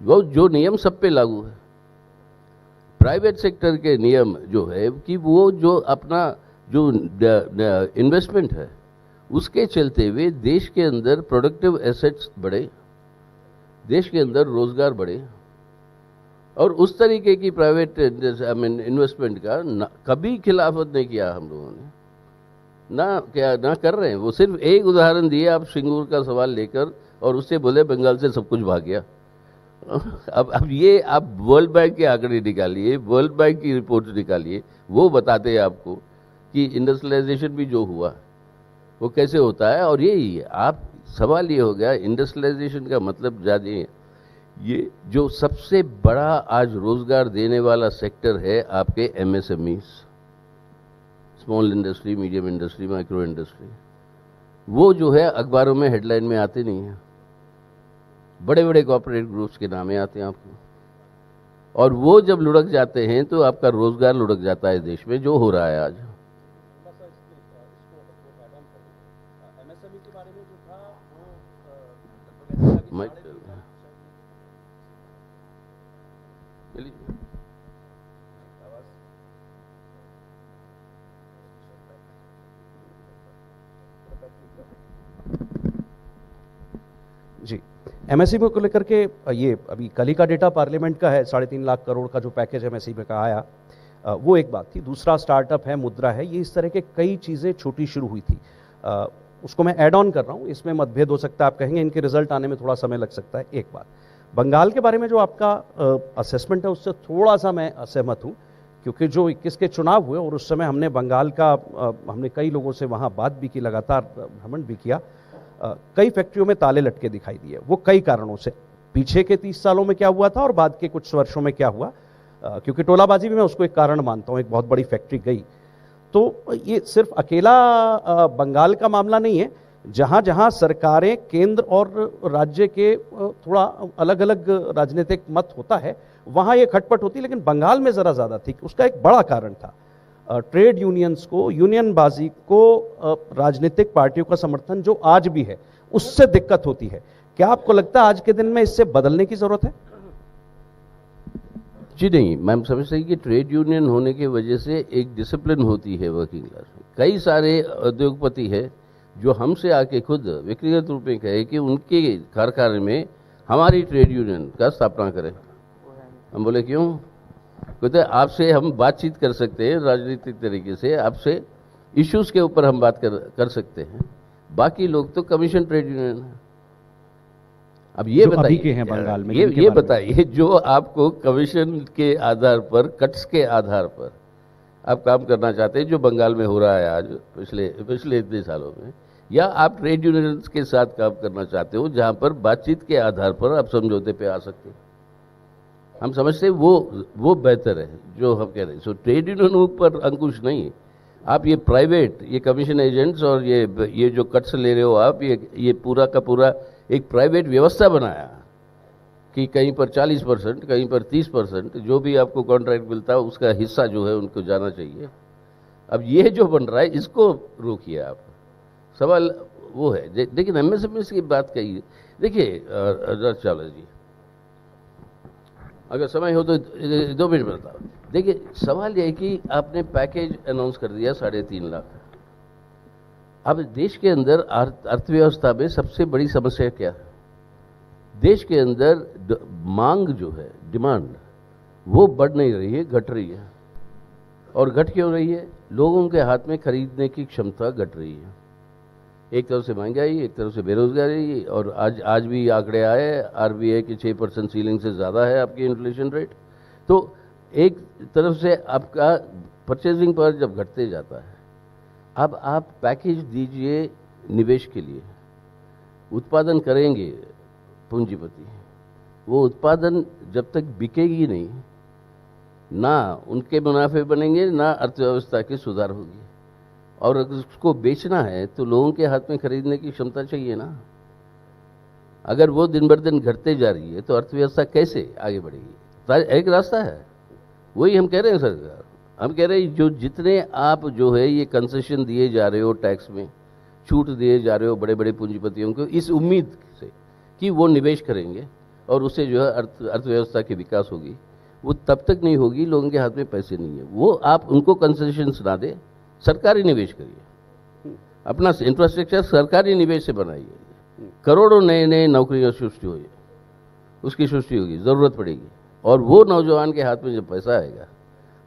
वो जो नियम सब पे लागू है। प्राइवेट सेक्टर के नियम जो है कि वो जो अपना जो इन्वेस्टमेंट है उसके चलते हुए देश के अंदर प्रोडक्टिव एसेट्स बढ़े, देश के अंदर रोजगार बढ़े। और उस तरीके की प्राइवेट इन्वेस्टमेंट का कभी खिलाफत नहीं किया हम लोगों ने, ना कर रहे हैं। वो सिर्फ एक उदाहरण दिए आप सिंगूर का सवाल लेकर और उससे बोले बंगाल से सब कुछ भाग गया। अब ये आप वर्ल्ड बैंक के आंकड़े निकालिए, वर्ल्ड बैंक की रिपोर्ट निकालिए, वो बताते हैं आपको कि इंडस्ट्रियलाइजेशन भी जो हुआ वो कैसे होता है। और यही है आप सवाल ये हो गया इंडस्ट्रियलाइजेशन का मतलब जानिए, ये जो सबसे बड़ा आज रोजगार देने वाला सेक्टर है आपके MSMEs, small industry, medium industry, micro industry, वो जो है अखबारों में हेडलाइन में आते नहीं हैं, बड़े बड़े कॉर्पोरेट ग्रुप्स के नामे आते हैं आपको। और वो जब लुढ़क जाते हैं तो आपका रोजगार लुढ़क जाता है देश में, जो हो रहा है आज। जी, MSME को लेकर के ये अभी कल ही का डेटा पार्लियामेंट का है, 3.5 लाख करोड़ का जो पैकेज MSME का आया, वो एक बात थी। दूसरा स्टार्टअप है, मुद्रा है, ये इस तरह के कई चीज़ें छोटी शुरू हुई थी। उसको मैं ऐड ऑन कर रहा हूँ, इसमें मतभेद हो सकता है, आप कहेंगे इनके रिजल्ट आने में थोड़ा समय लग सकता है। एक बात, बंगाल के बारे में जो आपका असेसमेंट है उससे थोड़ा सा मैं असहमत हूँ, क्योंकि जो 21 के चुनाव हुए और उस समय हमने बंगाल का हमने कई लोगों से वहाँ बात भी की, लगातार भ्रमण भी किया। कई फैक्ट्रियों में ताले लटके दिखाई दिए, वो कई कारणों से। पीछे के 30 सालों में क्या हुआ था और बाद के कुछ वर्षों में क्या हुआ, क्योंकि टोलाबाजी भी मैं उसको एक कारण मानता हूँ। एक बहुत बड़ी फैक्ट्री गई, तो ये सिर्फ अकेला बंगाल का मामला नहीं है। जहाँ जहाँ सरकारें, केंद्र और राज्य के थोड़ा अलग अलग राजनीतिक मत होता है, वहाँ ये खटपट होती, लेकिन बंगाल में ज़रा ज़्यादा थी। उसका एक बड़ा कारण था ट्रेड यूनियंस को, यूनियनबाजी को, राजनीतिक पार्टियों का समर्थन जो आज भी है, उससे दिक्कत होती है। क्या आपको लगता है आज के दिन में इससे बदलने की जरूरत है? जी नहीं, मैम समझते हैं कि ट्रेड यूनियन होने की वजह से एक डिसिप्लिन होती है वर्किंग क्लास में। कई सारे उद्योगपति है जो हमसे आके खुद व्यक्तिगत रूप में कहे कि उनके कारखाने में हमारी ट्रेड यूनियन का स्थापना करें। हम बोले क्यों? कहते आपसे हम बातचीत कर सकते हैं राजनीतिक तरीके से, आपसे इश्यूज के ऊपर हम बात कर सकते हैं, बाकी लोग तो कमीशन ट्रेड यूनियन है। अब ये बताइए, बंगाल में ये बताइए जो आपको कमीशन के आधार पर, कट्स के आधार पर आप काम करना चाहते हैं, जो बंगाल में हो रहा है आज पिछले इतने सालों में, या आप ट्रेड यूनियंस के साथ काम करना चाहते हो जहां पर बातचीत के आधार पर आप समझौते पे आ सकते हो। हम समझते हैं वो बेहतर है जो हम कह रहे हैं। सो ट्रेड यूनियन पर अंकुश नहीं, आप ये प्राइवेट, ये कमीशन एजेंट्स और ये जो कट्स ले रहे हो आप, ये पूरा का पूरा एक प्राइवेट व्यवस्था बनाया कि कहीं पर 40%, कहीं पर 30%, जो भी आपको कॉन्ट्रैक्ट मिलता है उसका हिस्सा जो है उनको जाना चाहिए। अब ये जो बन रहा है इसको रोकिए आप। सवाल वो है, लेकिन MSME की बात कही। देखिए चावला जी, अगर समय हो तो 2 मिनट बताओ। देखिए, सवाल यह है कि आपने पैकेज अनाउंस कर दिया 3.5 लाख। अब देश के अंदर अर्थव्यवस्था में सबसे बड़ी समस्या क्या है? देश के अंदर मांग जो है, डिमांड, वो बढ़ नहीं रही है, घट रही है। और घट क्यों रही है? लोगों के हाथ में खरीदने की क्षमता घट रही है। एक तरफ से महंगाई, एक तरफ से बेरोजगारी, और आज भी आंकड़े आए आरबीआई के 6% सीलिंग से ज़्यादा है आपकी इन्फ्लेशन रेट। तो एक तरफ से आपका परचेजिंग पावर जब घटते जाता है, अब आप पैकेज दीजिए निवेश के लिए, उत्पादन करेंगे पूंजीपति, वो उत्पादन जब तक बिकेगी नहीं, ना उनके मुनाफे बनेंगे, ना अर्थव्यवस्था की सुधार होगी। और अगर उसको बेचना है तो लोगों के हाथ में खरीदने की क्षमता चाहिए ना। अगर वो दिन बर दिन घटते जा रही है तो अर्थव्यवस्था कैसे आगे बढ़ेगी? एक रास्ता है, वही हम कह रहे हैं सरकार। हम कह रहे हैं जो जितने आप जो है ये कंसेशन दिए जा रहे हो, टैक्स में छूट दिए जा रहे हो बड़े बड़े पूंजीपतियों को, इस उम्मीद से कि वो निवेश करेंगे और उससे जो है अर्थव्यवस्था की विकास होगी, वो तब तक नहीं होगी लोगों के हाथ में पैसे नहीं है। वो आप उनको कंसेशंस ना दे, सरकारी निवेश करिए, अपना इंफ्रास्ट्रक्चर सरकारी निवेश से बनाइए, करोड़ों नए नए नौकरियां सृष्टि हुई, उसकी सृष्टि होगी, ज़रूरत पड़ेगी। और वो नौजवान के हाथ में जब पैसा आएगा,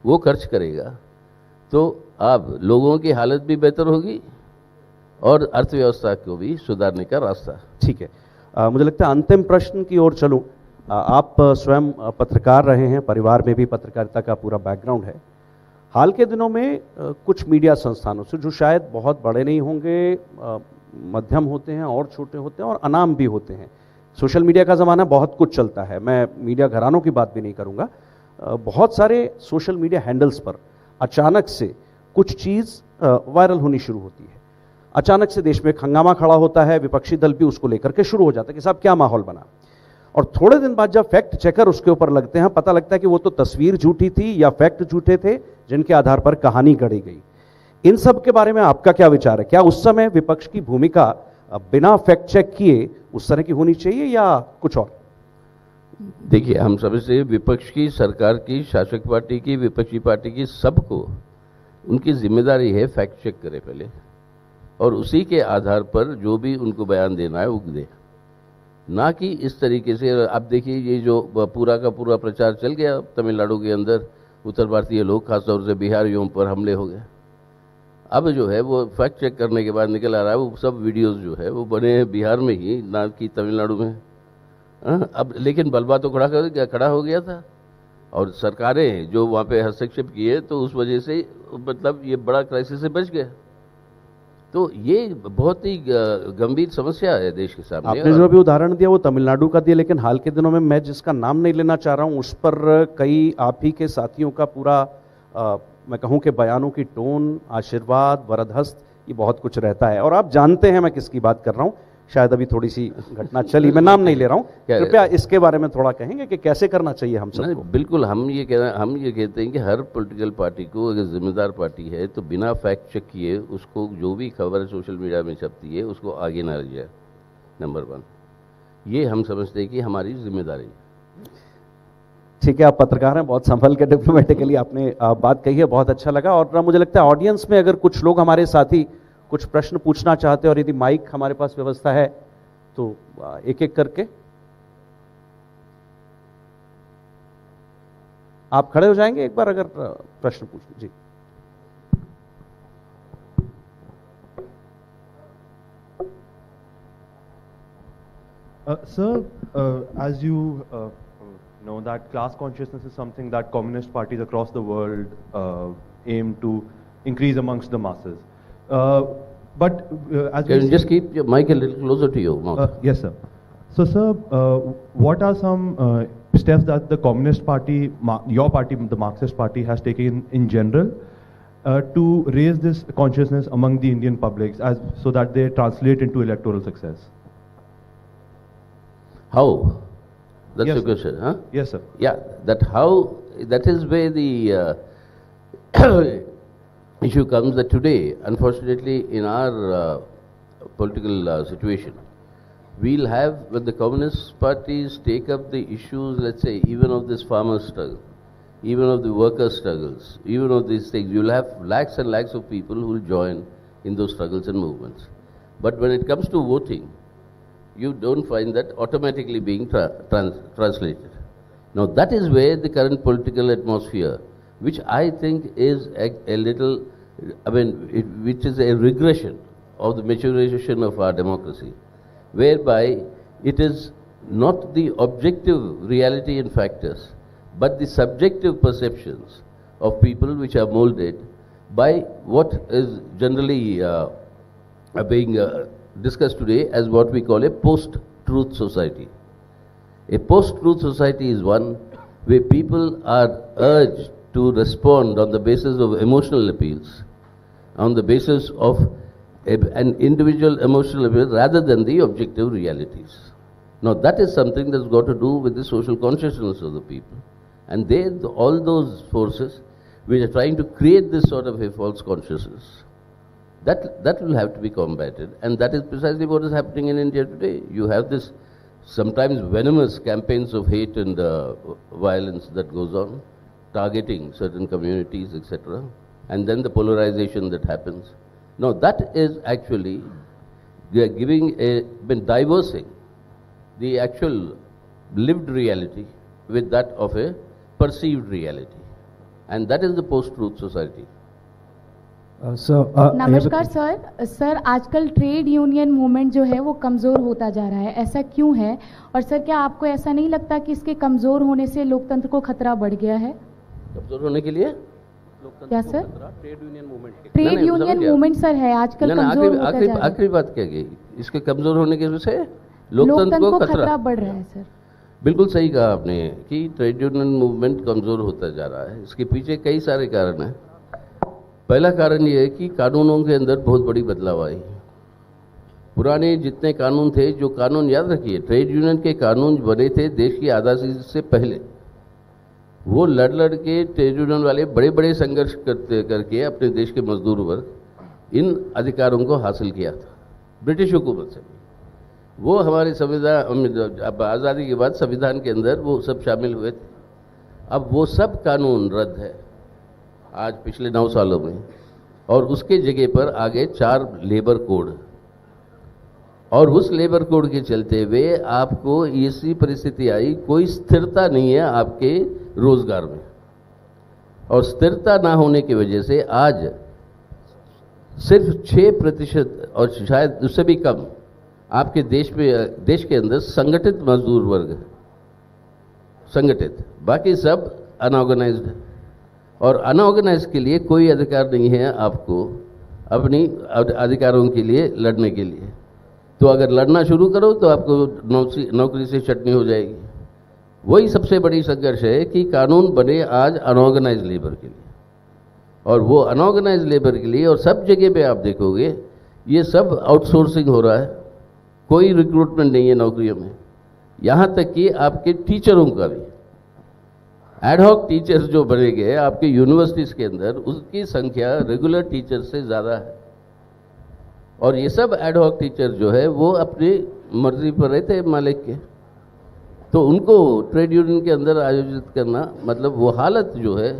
वो खर्च करेगा, तो आप लोगों की हालत भी बेहतर होगी और अर्थव्यवस्था को भी सुधारने का रास्ता। ठीक है, मुझे लगता है अंतिम प्रश्न की ओर चलूं। आप स्वयं पत्रकार रहे हैं, परिवार में भी पत्रकारिता का पूरा बैकग्राउंड है। हाल के दिनों में कुछ मीडिया संस्थानों से, जो शायद बहुत बड़े नहीं होंगे, मध्यम होते हैं और छोटे होते हैं और अनाम भी होते हैं, सोशल मीडिया का ज़माना, बहुत कुछ चलता है, मैं मीडिया घरानों की बात भी नहीं करूँगा, बहुत सारे सोशल मीडिया हैंडल्स पर अचानक से कुछ चीज़ वायरल होनी शुरू होती है। अचानक से देश में एक हंगामा खड़ा होता है, विपक्षी दल भी उसको लेकर के शुरू हो जाता है कि साहब क्या माहौल बना। और थोड़े दिन बाद जब फैक्ट चेकर उसके ऊपर लगते हैं, पता लगता है कि वो तो तस्वीर झूठी थी या फैक्ट झूठे थे जिनके आधार पर कहानी गढ़ी गई। इन सब के बारे में आपका क्या विचार है? क्या उस समय विपक्ष की भूमिका बिना फैक्ट चेक किए उस तरह की होनी चाहिए या कुछ और? देखिए, हम समझते हैं विपक्ष की, सरकार की, शासक पार्टी की, विपक्षी पार्टी की, सबको उनकी जिम्मेदारी है फैक्ट चेक करे पहले, और उसी के आधार पर जो भी उनको बयान देना है वो दे, ना कि इस तरीके से। अब देखिए, ये जो पूरा का पूरा प्रचार चल गया तमिलनाडु के अंदर, उत्तर भारतीय लोग, खासतौर से बिहारियों पर हमले हो गए। अब जो है वो फैक्ट चेक करने के बाद निकल आ रहा है वो सब वीडियोस जो है वो बने हैं बिहार में ही, ना कि तमिलनाडु में। अब लेकिन बलबा तो खड़ा हो गया था, और सरकारें जो वहाँ पे हस्तक्षेप किए, तो उस वजह से मतलब ये बड़ा क्राइसिस से बच गया। तो ये बहुत ही गंभीर समस्या है देश के सामने। आपने जो अभी उदाहरण दिया वो तमिलनाडु का दिया, लेकिन हाल के दिनों में मैं जिसका नाम नहीं लेना चाह रहा हूँ, उस पर कई आप ही के साथियों का पूरा मैं कहूँ कि बयानों की टोन, आशीर्वाद, वरदहस्त, ये बहुत कुछ रहता है। और आप जानते हैं मैं किसकी बात कर रहा हूँ। शायद अभी थोड़ी सी घटना चली, मैं नाम नहीं ले रहा हूँ, कृपया इसके बारे में थोड़ा कहेंगे कि कैसे करना चाहिए हम सबको? बिल्कुल, हम ये कहते हैं कि हर पॉलिटिकल पार्टी को, अगर जिम्मेदार पार्टी है तो बिना फैक्ट चेक किए उसको जो भी खबर सोशल मीडिया में छपती है उसको आगे ना ले जाए, नंबर 1। ये हम समझते हैं कि हमारी जिम्मेदारी है। ठीक है, आप पत्रकार हैं, बहुत संभल के डिप्लोमेटिकली आपने बात कही है, बहुत अच्छा लगा। और मुझे लगता है ऑडियंस में अगर कुछ लोग हमारे साथी कुछ प्रश्न पूछना चाहते हैं, और यदि माइक हमारे पास व्यवस्था है तो एक एक करके आप खड़े हो जाएंगे एक बार अगर प्रश्न पूछना। जी, Sir, as you know that class consciousness is something that communist parties across the world aim to increase amongst the masses. As Can you just keep your mic a little closer to your mouth? Yes, sir. So, sir, what are some steps that the Communist Party, your party, the Marxist Party, has taken in general to raise this consciousness among the Indian publics, so that they translate into electoral success? How? That's Yes, the question, huh? Yes, sir. Yeah, that is where the issue comes, that today, unfortunately, in our political situation, we'll have, when the Communist parties take up the issues, let's say, even of this farmer struggle, even of the worker struggles, even of these things, you'll have lakhs and lakhs of people who will join in those struggles and movements. But when it comes to voting, you don't find that automatically being translated. Now that is where the current political atmosphere, which I think is a little, which is a regression of the maturation of our democracy, whereby it is not the objective reality and factors, but the subjective perceptions of people which are molded by what is generally being discussed today as what we call a post-truth society. A post-truth society is one where people are urged to respond on the basis of emotional appeals, on the basis of an individual emotional appeal rather than the objective realities. Now that is something that's got to do with the social consciousness of the people. And all those forces which are trying to create this sort of a false consciousness, that will have to be combated. And that is precisely what is happening in India today. You have this sometimes venomous campaigns of hate and violence that goes on, targeting certain communities, etc. And then the polarization that happens. Now that is actually, they are diversing the actual lived reality with that of a perceived reality. And that is the post-truth society. नमस्कार sir आजकल trade union movement जो है वो कमज़ोर होता जा रहा है, ऐसा क्यों है? और सर क्या आपको ऐसा नहीं लगता कि इसके कमज़ोर होने से लोकतंत्र को खतरा बढ़ गया है? कमज़ोर होने के लिए क्या sir? Trade union movement, trade union movement sir है आजकल कमज़ोर होता जा रहा है। आखिरी बात क्या गई? इसके कमज़ोर होने की वजह से लोकतंत्र को खतरा बढ़ रहा है सर। बिल्कुल सही कहा आपने कि ट्रेड यूनियन मूवमेंट कमज़ोर होता जा रहा है। इसके पीछे कई सारे कारण हैं। पहला कारण ये है कि कानूनों के अंदर बहुत बड़ी बदलाव आई। पुराने जितने कानून थे, जो कानून याद रखिए, ट्रेड यूनियन के कानून बने थे देश की आज़ादी से पहले। वो लड़ के ट्रेड यूनियन वाले बड़े बड़े संघर्ष करके अपने देश के मजदूर वर्ग इन अधिकारों को हासिल किया था ब्रिटिश हुकूमत से। वो हमारे संविधान, अब आज़ादी के बाद संविधान के अंदर वो सब शामिल हुए थे। अब वो सब कानून रद्द है आज पिछले 9 सालों में, और उसके जगह पर आ गए 4 लेबर कोड। और उस लेबर कोड के चलते हुए आपको ऐसी परिस्थिति आई, कोई स्थिरता नहीं है आपके रोजगार में, और स्थिरता ना होने की वजह से आज सिर्फ 6% और शायद उससे भी कम आपके देश के अंदर संगठित मजदूर वर्ग है, संगठित, बाकी सब अनऑर्गेनाइज्ड है। और अनऑर्गेनाइज के लिए कोई अधिकार नहीं है आपको अपनी अधिकारों के लिए लड़ने के लिए। तो अगर लड़ना शुरू करो तो आपको नौकरी से छटनी हो जाएगी। वही सबसे बड़ी संघर्ष है कि कानून बने आज अनऑर्गेनाइज लेबर के लिए, और वो अनऑर्गेनाइज लेबर के लिए, और सब जगह पे आप देखोगे ये सब आउटसोर्सिंग हो रहा है, कोई रिक्रूटमेंट नहीं है नौकरियों में। यहाँ तक कि आपके टीचरों का भी, एडहॉक टीचर्स जो बने गए आपके यूनिवर्सिटीज़ के अंदर, उसकी संख्या रेगुलर टीचर से ज़्यादा है। और ये सब एडहॉक टीचर जो है वो अपनी मर्जी पर रहते हैं मालिक के, तो उनको ट्रेड यूनियन के अंदर आयोजित करना, मतलब वो हालत जो है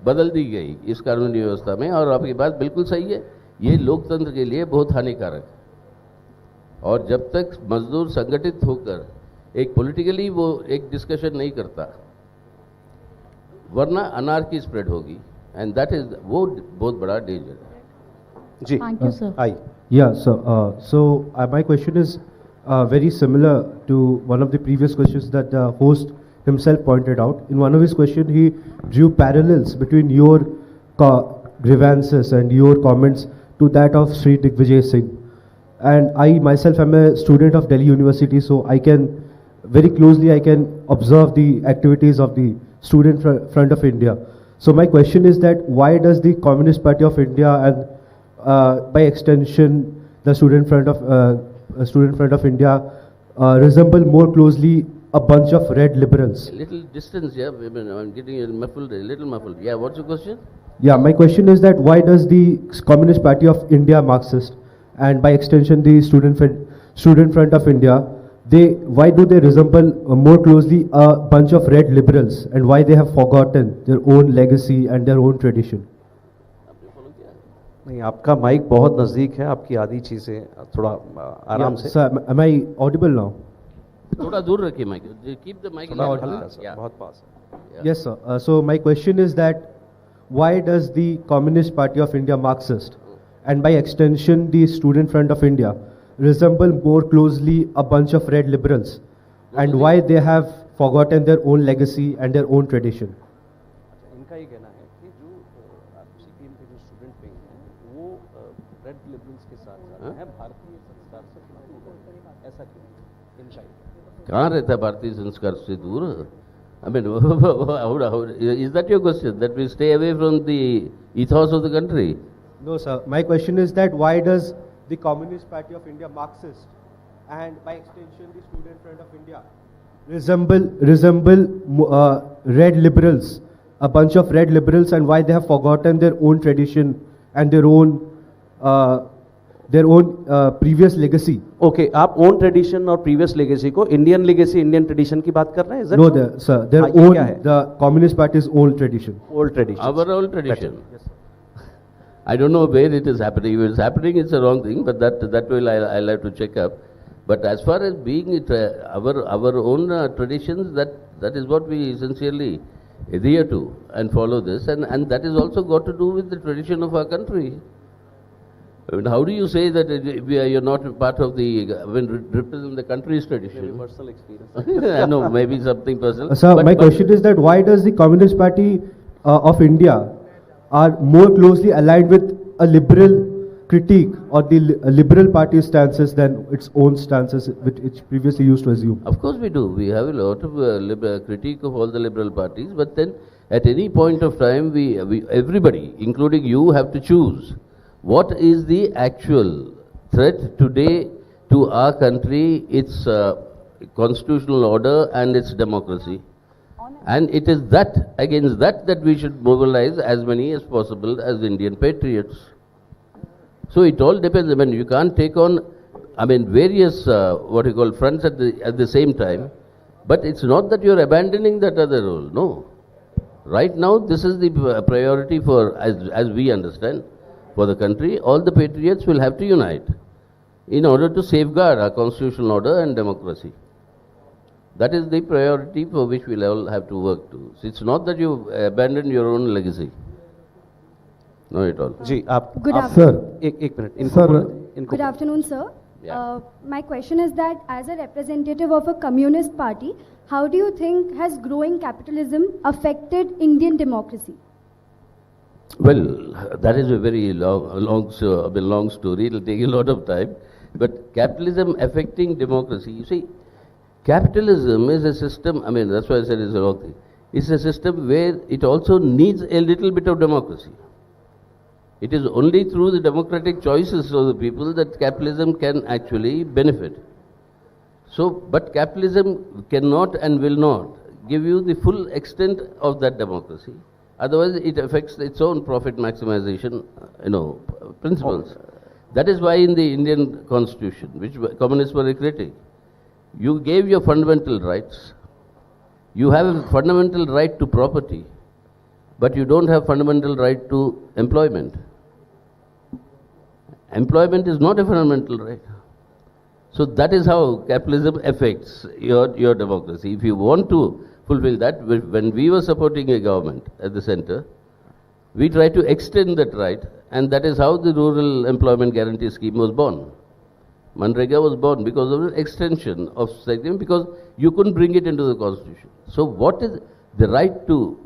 बदल दी गई इस कानूनी व्यवस्था में। और आपकी बात बिल्कुल सही है, ये लोकतंत्र के लिए बहुत हानिकारक है। और जब तक मजदूर संगठित होकर एक पॉलिटिकली वो एक डिस्कशन नहीं करता, वरना अनार्की स्प्रेड होगी, एंड दैट इज वो बहुत बड़ा डेंजर है। जी, thank you sir. I Yeah, so my question is very similar to one of the previous questions that the host himself pointed out. In one of his questions, he drew parallels between your grievances and your comments to that of Sri Digvijay Singh. And I myself am a student of Delhi University, so I can very closely observe the activities of the Student Front of India. So my question is that why does the Communist Party of India and by extension the Student Front of India resemble more closely a bunch of red liberals? A little distance, yeah. I'm getting a little muffled. Yeah, what's your question? Yeah, my question is that why does the Communist Party of India, Marxist, and by extension the Student Front of India why do they resemble more closely a bunch of red liberals, and why they have forgotten their own legacy and their own tradition? नहीं, आपका mic बहुत नज़दीक है, आपकी आधी चीज़ें थोड़ा आराम से। Sir, am I audible now? थोड़ा दूर रखिए माइक, कीप द माइक हल्का सा, बहुत पास है। Yes, sir. So my question is that why does the Communist Party of India, Marxist, and by extension the Student Front of India, resemble more closely a bunch of red liberals, and why they have forgotten their own legacy and their own tradition? इनका ये कहना है कि जो CPM के जो student wing हैं वो रेड लिबरल्स के साथ साथ हैं, भारतीय संस्कार से दूर हैं। ऐसा क्यों? इनका कहाँ रहता है भारतीय संस्कार से दूर? I mean, is that your question? That we stay away from the ethos of the country? No, sir. My question is that why does the Communist Party of India, Marxist, and by extension the Student Front of India, resemble red liberals, a bunch of red liberals, and why they have forgotten their own tradition and their own previous legacy? Okay, आप own tradition और previous legacy को Indian legacy, Indian tradition की बात कर रहे हैं? No, sir. Their own, the Communist Party's old tradition. Old tradition, Our old tradition. I don't know where it is happening. If it's happening, it's a wrong thing, but that will I'll have to check up. But as far as being it, our own traditions, that is what we essentially adhere to and follow this, and that is also got to do with the tradition of our country. I mean, how do you say that you're not part of the, represent the country's tradition? Personal experience. I know, maybe something personal. Sir, but- my but- question is that why does the Communist Party of India are more closely aligned with a liberal critique or the liberal party stances than its own stances, which it previously used to assume? Of course we do. We have a lot of critique of all the liberal parties, but then at any point of time, we everybody, including you, have to choose what is the actual threat today to our country, its constitutional order and its democracy. And it is that, against that we should mobilize as many as possible as Indian patriots. So it all depends. I mean, you can't take on, various what you call fronts at the same time. But it's not that you're abandoning that other role. No. Right now, this is the priority for, as we understand, for the country. All the patriots will have to unite in order to safeguard our constitutional order and democracy. That is the priority for which we'll all have to work to. So it's not that you abandon your own legacy. Not at all. जी, आप Good आप- afternoon. एक minute इनको Sir. बोलने- इनको Good afternoon, sir. Yeah. My question is that as a representative of a communist party, how do you think has growing capitalism affected Indian democracy? Well, that is a very long story. It will take a lot of time. But capitalism affecting democracy, you see, capitalism is a system, that's why I said it's a wrong thing. It's a system where it also needs a little bit of democracy. It is only through the democratic choices of the people that capitalism can actually benefit. So, but capitalism cannot and will not give you the full extent of that democracy. Otherwise, it affects its own profit maximization, principles. That is why in the Indian Constitution, which communists were a critic, you gave your fundamental rights. You have a fundamental right to property, but you don't have fundamental right to employment. Employment is not a fundamental right. So that is how capitalism affects your democracy. If you want to fulfill that, when we were supporting a government at the center, we tried to extend that right, and that is how the Rural Employment Guarantee Scheme was born. Manrega was born because of the extension of segment, because you couldn't bring it into the constitution. So what is the right to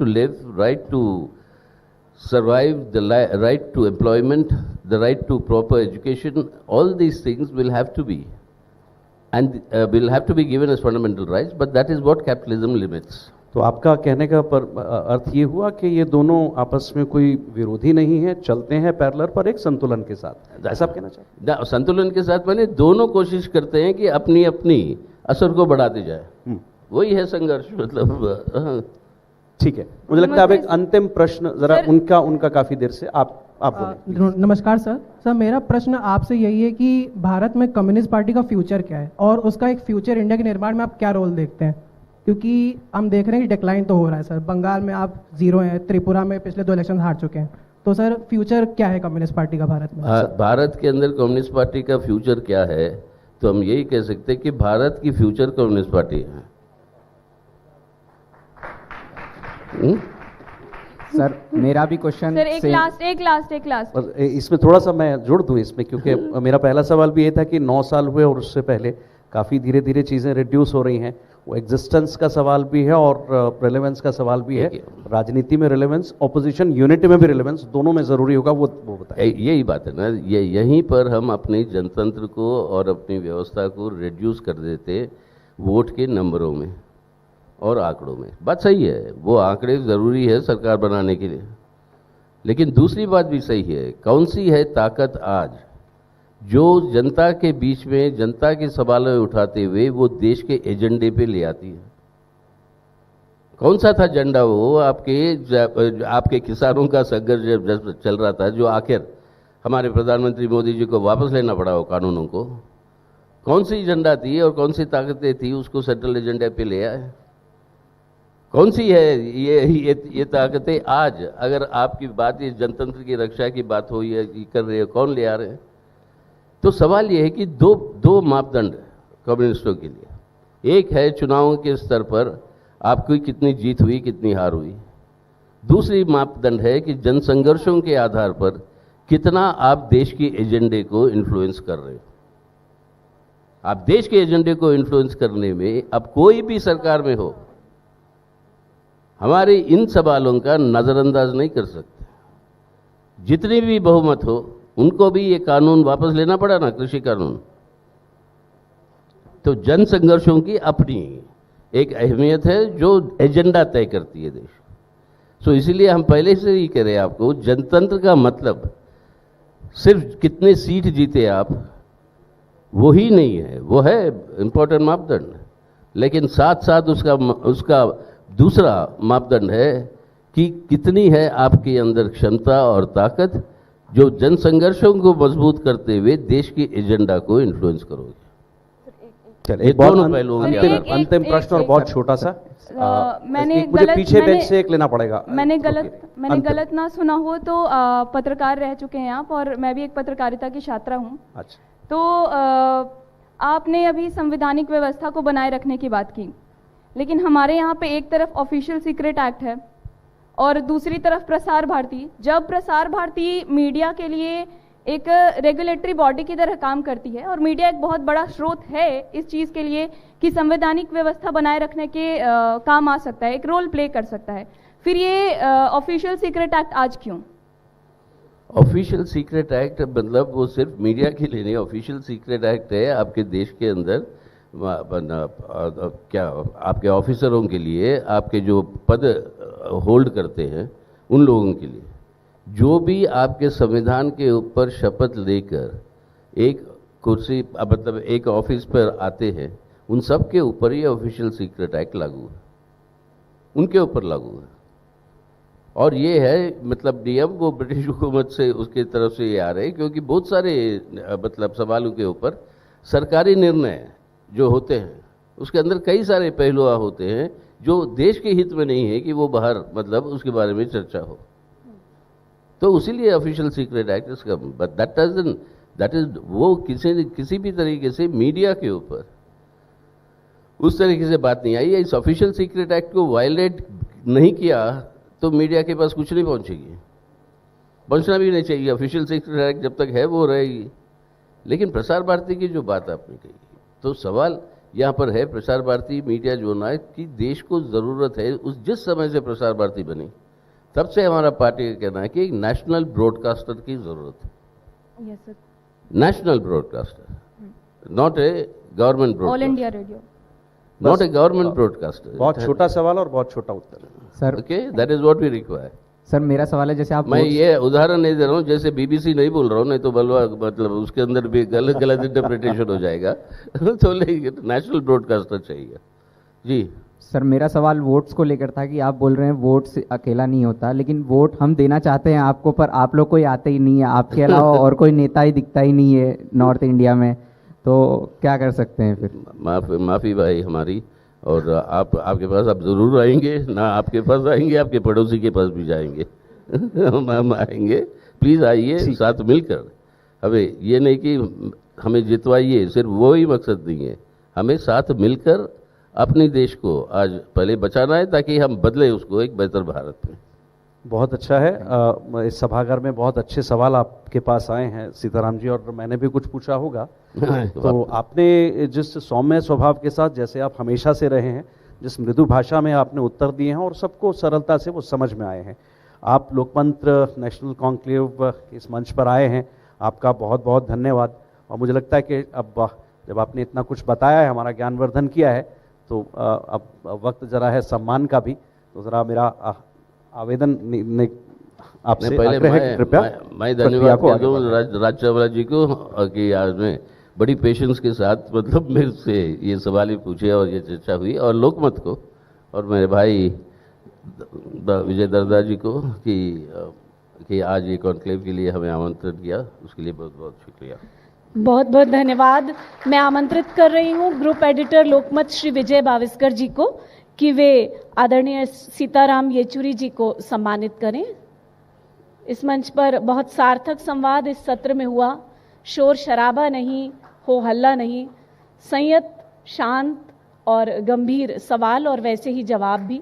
live, right to survive, the right to employment, the right to proper education, all these things will have to be, and will have to be given as fundamental rights, but that is what capitalism limits. तो आपका कहने का अर्थ ये हुआ कि ये दोनों आपस में कोई विरोधी नहीं है, चलते हैं पैरेलल पर एक संतुलन के साथ, ऐसा आप कहना चाहते हैं? संतुलन के साथ माने दोनों कोशिश करते हैं कि अपनी अपनी असर को बढ़ाते जाए, वही है संघर्ष, मतलब। ठीक है, मुझे लगता है अब एक अंतिम प्रश्न जरा उनका काफी देर से आप आप बोलिए। नमस्कार सर। सर मेरा प्रश्न आपसे यही है कि भारत में कम्युनिस्ट पार्टी का फ्यूचर क्या है और उसका एक फ्यूचर इंडिया के निर्माण में आप क्या रोल देखते हैं, क्योंकि हम देख रहे हैं कि डिक्लाइन तो हो रहा है सर। बंगाल में आप 0 हैं, त्रिपुरा में पिछले 2 इलेक्शन हार चुके हैं, तो सर फ्यूचर क्या है कम्युनिस्ट पार्टी का भारत में? भारत के अंदर कम्युनिस्ट पार्टी का फ्यूचर क्या है, तो हम यही कह सकते हैं कि भारत की फ्यूचर कम्युनिस्ट पार्टी है। सर मेरा भी क्वेश्चन सर एक लास्ट और इसमें थोड़ा सा मैं जोड़ दूं इसमें, क्योंकि मेरा पहला सवाल भी ये था कि 9 साल हुए और उससे पहले काफ़ी धीरे धीरे चीज़ें रिड्यूस हो रही हैं। वो एग्जिस्टेंस का सवाल भी है और रेलेवेंस का सवाल भी है। राजनीति में रेलेवेंस, ऑपोजिशन यूनिटी में भी रेलेवेंस, दोनों में ज़रूरी होगा, वो बताएं। यही बात है ना, यहीं पर हम अपने जनतंत्र को और अपनी व्यवस्था को रिड्यूस कर देते वोट के नंबरों में और आंकड़ों में। बात सही है, वो आंकड़े ज़रूरी है सरकार बनाने के लिए, लेकिन दूसरी बात भी सही है। कौन सी है ताकत आज जो जनता के बीच में जनता के सवाल उठाते हुए वो देश के एजेंडे पे ले आती है? कौन सा था एजेंडा वो आपके किसानों का संघर्ष जब चल रहा था, जो आखिर हमारे प्रधानमंत्री मोदी जी को वापस लेना पड़ा वो कानूनों को? कौन सी एजेंडा थी और कौन सी ताकतें थी उसको सेंट्रल एजेंडा पे ले आए? कौन सी है ये ताकतें आज? अगर आपकी बात ये जनतंत्र की रक्षा की बात हो, ये कर रहे हो, कौन ले आ रहे हैं? तो सवाल ये है कि दो मापदंड कम्युनिस्टों के लिए। एक है चुनावों के स्तर पर आपकी कितनी जीत हुई, कितनी हार हुई। दूसरी मापदंड है कि जनसंघर्षों के आधार पर कितना आप देश के एजेंडे को इन्फ्लुएंस कर रहे हो। आप देश के एजेंडे को इन्फ्लुएंस करने में अब कोई भी सरकार में हो, हमारे इन सवालों का नजरअंदाज नहीं कर सकते। जितनी भी बहुमत हो, उनको भी ये कानून वापस लेना पड़ा ना, कृषि कानून। तो जन संघर्षों की अपनी एक अहमियत है जो एजेंडा तय करती है देश। सो इसीलिए हम पहले से ही कह रहे हैं आपको, जनतंत्र का मतलब सिर्फ कितने सीट जीते आप, वो ही नहीं है, वो है इंपॉर्टेंट मापदंड। लेकिन साथ साथ उसका दूसरा मापदंड है कि कितनी है आपके अंदर क्षमता और ताकत जो जनसंघर्षों को मजबूत करते हुए देश की एजेंडा को इन्फ्लुएंस करोगे। चलिए, बहुत अंतिम प्रश्न और बहुत छोटा सा। मैंने मुझे पीछे बेंच से एक लेना पड़ेगा। मैंने गलत ना सुना हो तो पत्रकार रह चुके हैं आप, और मैं भी एक पत्रकारिता की छात्रा हूँ। अच्छा, तो आपने अभी संवैधानिक व्यवस्था को बनाए रखने की बात की, लेकिन हमारे यहाँ पे एक तरफ ऑफिशियल सीक्रेट एक्ट है और दूसरी तरफ प्रसार भारती। जब प्रसार भारती मीडिया के लिए एक रेगुलेटरी बॉडी की तरह काम करती है और मीडिया एक बहुत बड़ा स्रोत है इस चीज़ के लिए कि संवैधानिक व्यवस्था बनाए रखने के काम आ सकता है, एक रोल प्ले कर सकता है, फिर ये ऑफिशियल सीक्रेट एक्ट आज क्यों? ऑफिशियल सीक्रेट एक्ट मतलब वो सिर्फ मीडिया के लिए नहीं, ऑफिशियल सीक्रेट एक्ट है आपके देश के अंदर क्या आपके ऑफिसरों के लिए, आपके जो पद होल्ड करते हैं उन लोगों के लिए, जो भी आपके संविधान के ऊपर शपथ लेकर एक कुर्सी मतलब एक ऑफिस पर आते हैं, उन सब के ऊपर ये ऑफिशियल सीक्रेट एक्ट लागू है, उनके ऊपर लागू है। और ये है मतलब नियम वो ब्रिटिश हुकूमत से उसके तरफ से ये आ रहे हैं, क्योंकि बहुत सारे मतलब सवालों के ऊपर सरकारी निर्णय जो होते हैं उसके अंदर कई सारे पहलू होते हैं जो देश के हित में नहीं है कि वो बाहर मतलब उसके बारे में चर्चा हो। तो उसीलिए ऑफिशियल सीक्रेट एक्ट इसका, बट दैट इज वो किसी भी तरीके से मीडिया के ऊपर उस तरीके से बात नहीं आई है। इस ऑफिशियल सीक्रेट एक्ट को वायलेट नहीं किया तो मीडिया के पास कुछ नहीं पहुंचेगी, पहुंचना भी नहीं चाहिए। ऑफिशियल सीक्रेट एक्ट जब तक है वो रहेगी। लेकिन प्रसार भारती की जो बात आपने कही, तो सवाल यहाँ पर है प्रसार भारती मीडिया जो ना है कि देश को ज़रूरत है, उस जिस समय से प्रसार भारती बनी तब से हमारा पार्टी का कहना है कि एक नेशनल ब्रॉडकास्टर की ज़रूरत है। Yes sir, national broadcaster, not a government all India radio, not a government broadcaster. बहुत छोटा सवाल और बहुत छोटा उत्तर sir. Okay, that is what we require. Sir मेरा सवाल है, जैसे आप मैं ये उदाहरण नहीं दे रहा हूँ, जैसे बीबीसी नहीं बोल रहा हूँ, नहीं तो बलवा मतलब उसके अंदर भी गलत इंटरप्रिटेशन हो जाएगा। तो लेकिन नेशनल ब्रॉडकास्टर चाहिए जी। सर मेरा सवाल वोट्स को लेकर था कि आप बोल रहे हैं वोट से अकेला नहीं होता, लेकिन वोट हम देना चाहते हैं आपको, पर आप लोग कोई आते ही नहीं है, आपके अलावा और कोई नेता ही दिखता ही नहीं है नॉर्थ इंडिया में, तो क्या कर सकते हैं फिर? माफ़ी भाई हमारी, और आपके पास आप ज़रूर आएंगे ना, आपके पास आएंगे, आपके पड़ोसी के पास भी जाएंगे हम आएंगे, प्लीज़ आइए साथ मिलकर। हमें ये नहीं कि हमें जितवाइए, सिर्फ वो ही मकसद नहीं है, हमें साथ मिलकर अपने देश को आज पहले बचाना है ताकि हम बदले उसको एक बेहतर भारत में। बहुत अच्छा है। इस सभागार में बहुत अच्छे सवाल आपके पास आए हैं सीताराम जी, और मैंने भी कुछ पूछा होगा। तो आपने जिस सौम्य स्वभाव के साथ, जैसे आप हमेशा से रहे हैं, जिस मृदु भाषा में आपने उत्तर दिए हैं और सबको सरलता से वो समझ में आए हैं। आप लोकतंत्र नेशनल कॉन्क्लेव इस मंच पर आए हैं, आपका बहुत बहुत धन्यवाद। और मुझे लगता है कि अब जब आपने इतना कुछ बताया है, हमारा ज्ञानवर्धन किया है, तो अब वक्त जरा है सम्मान का भी। तो जरा मेरा आवेदन आपसे आग्रह है कि कृपया मैं धन्यवाद कर दूं राज चावला जी को कि आज में बड़ी पेशेंस के साथ मतलब मेरे से ये सवाल ही पूछे और ये चर्चा हुई, और लोकमत को और मेरे भाई विजय दरदा जी को कि आज ये कॉन्क्लेव के लिए हमें आमंत्रित किया, उसके लिए बहुत बहुत शुक्रिया। बहुत बहुत धन्यवाद। मैं आमंत्रित कर रही हूँ ग्रुप एडिटर लोकमत श्री विजय बाविस्कर जी को कि वे आदरणीय सीताराम येचुरी जी को सम्मानित करें। इस मंच पर बहुत सार्थक संवाद इस सत्र में हुआ, शोर शराबा नहीं, हो हल्ला नहीं, संयत, शांत और गंभीर सवाल और वैसे ही जवाब भी।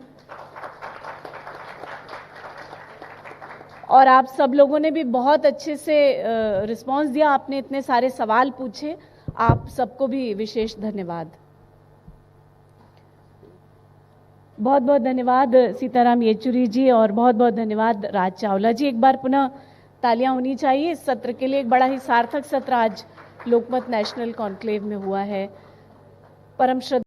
और आप सब लोगों ने भी बहुत अच्छे से रिस्पांस दिया, आपने इतने सारे सवाल पूछे, आप सबको भी विशेष धन्यवाद। बहुत बहुत धन्यवाद सीताराम येचुरी जी, और बहुत बहुत धन्यवाद राज चावला जी। एक बार पुनः तालियां होनी चाहिए इस सत्र के लिए। एक बड़ा ही सार्थक सत्र आज लोकमत नेशनल कॉन्क्लेव में हुआ है। परम श्रद्धा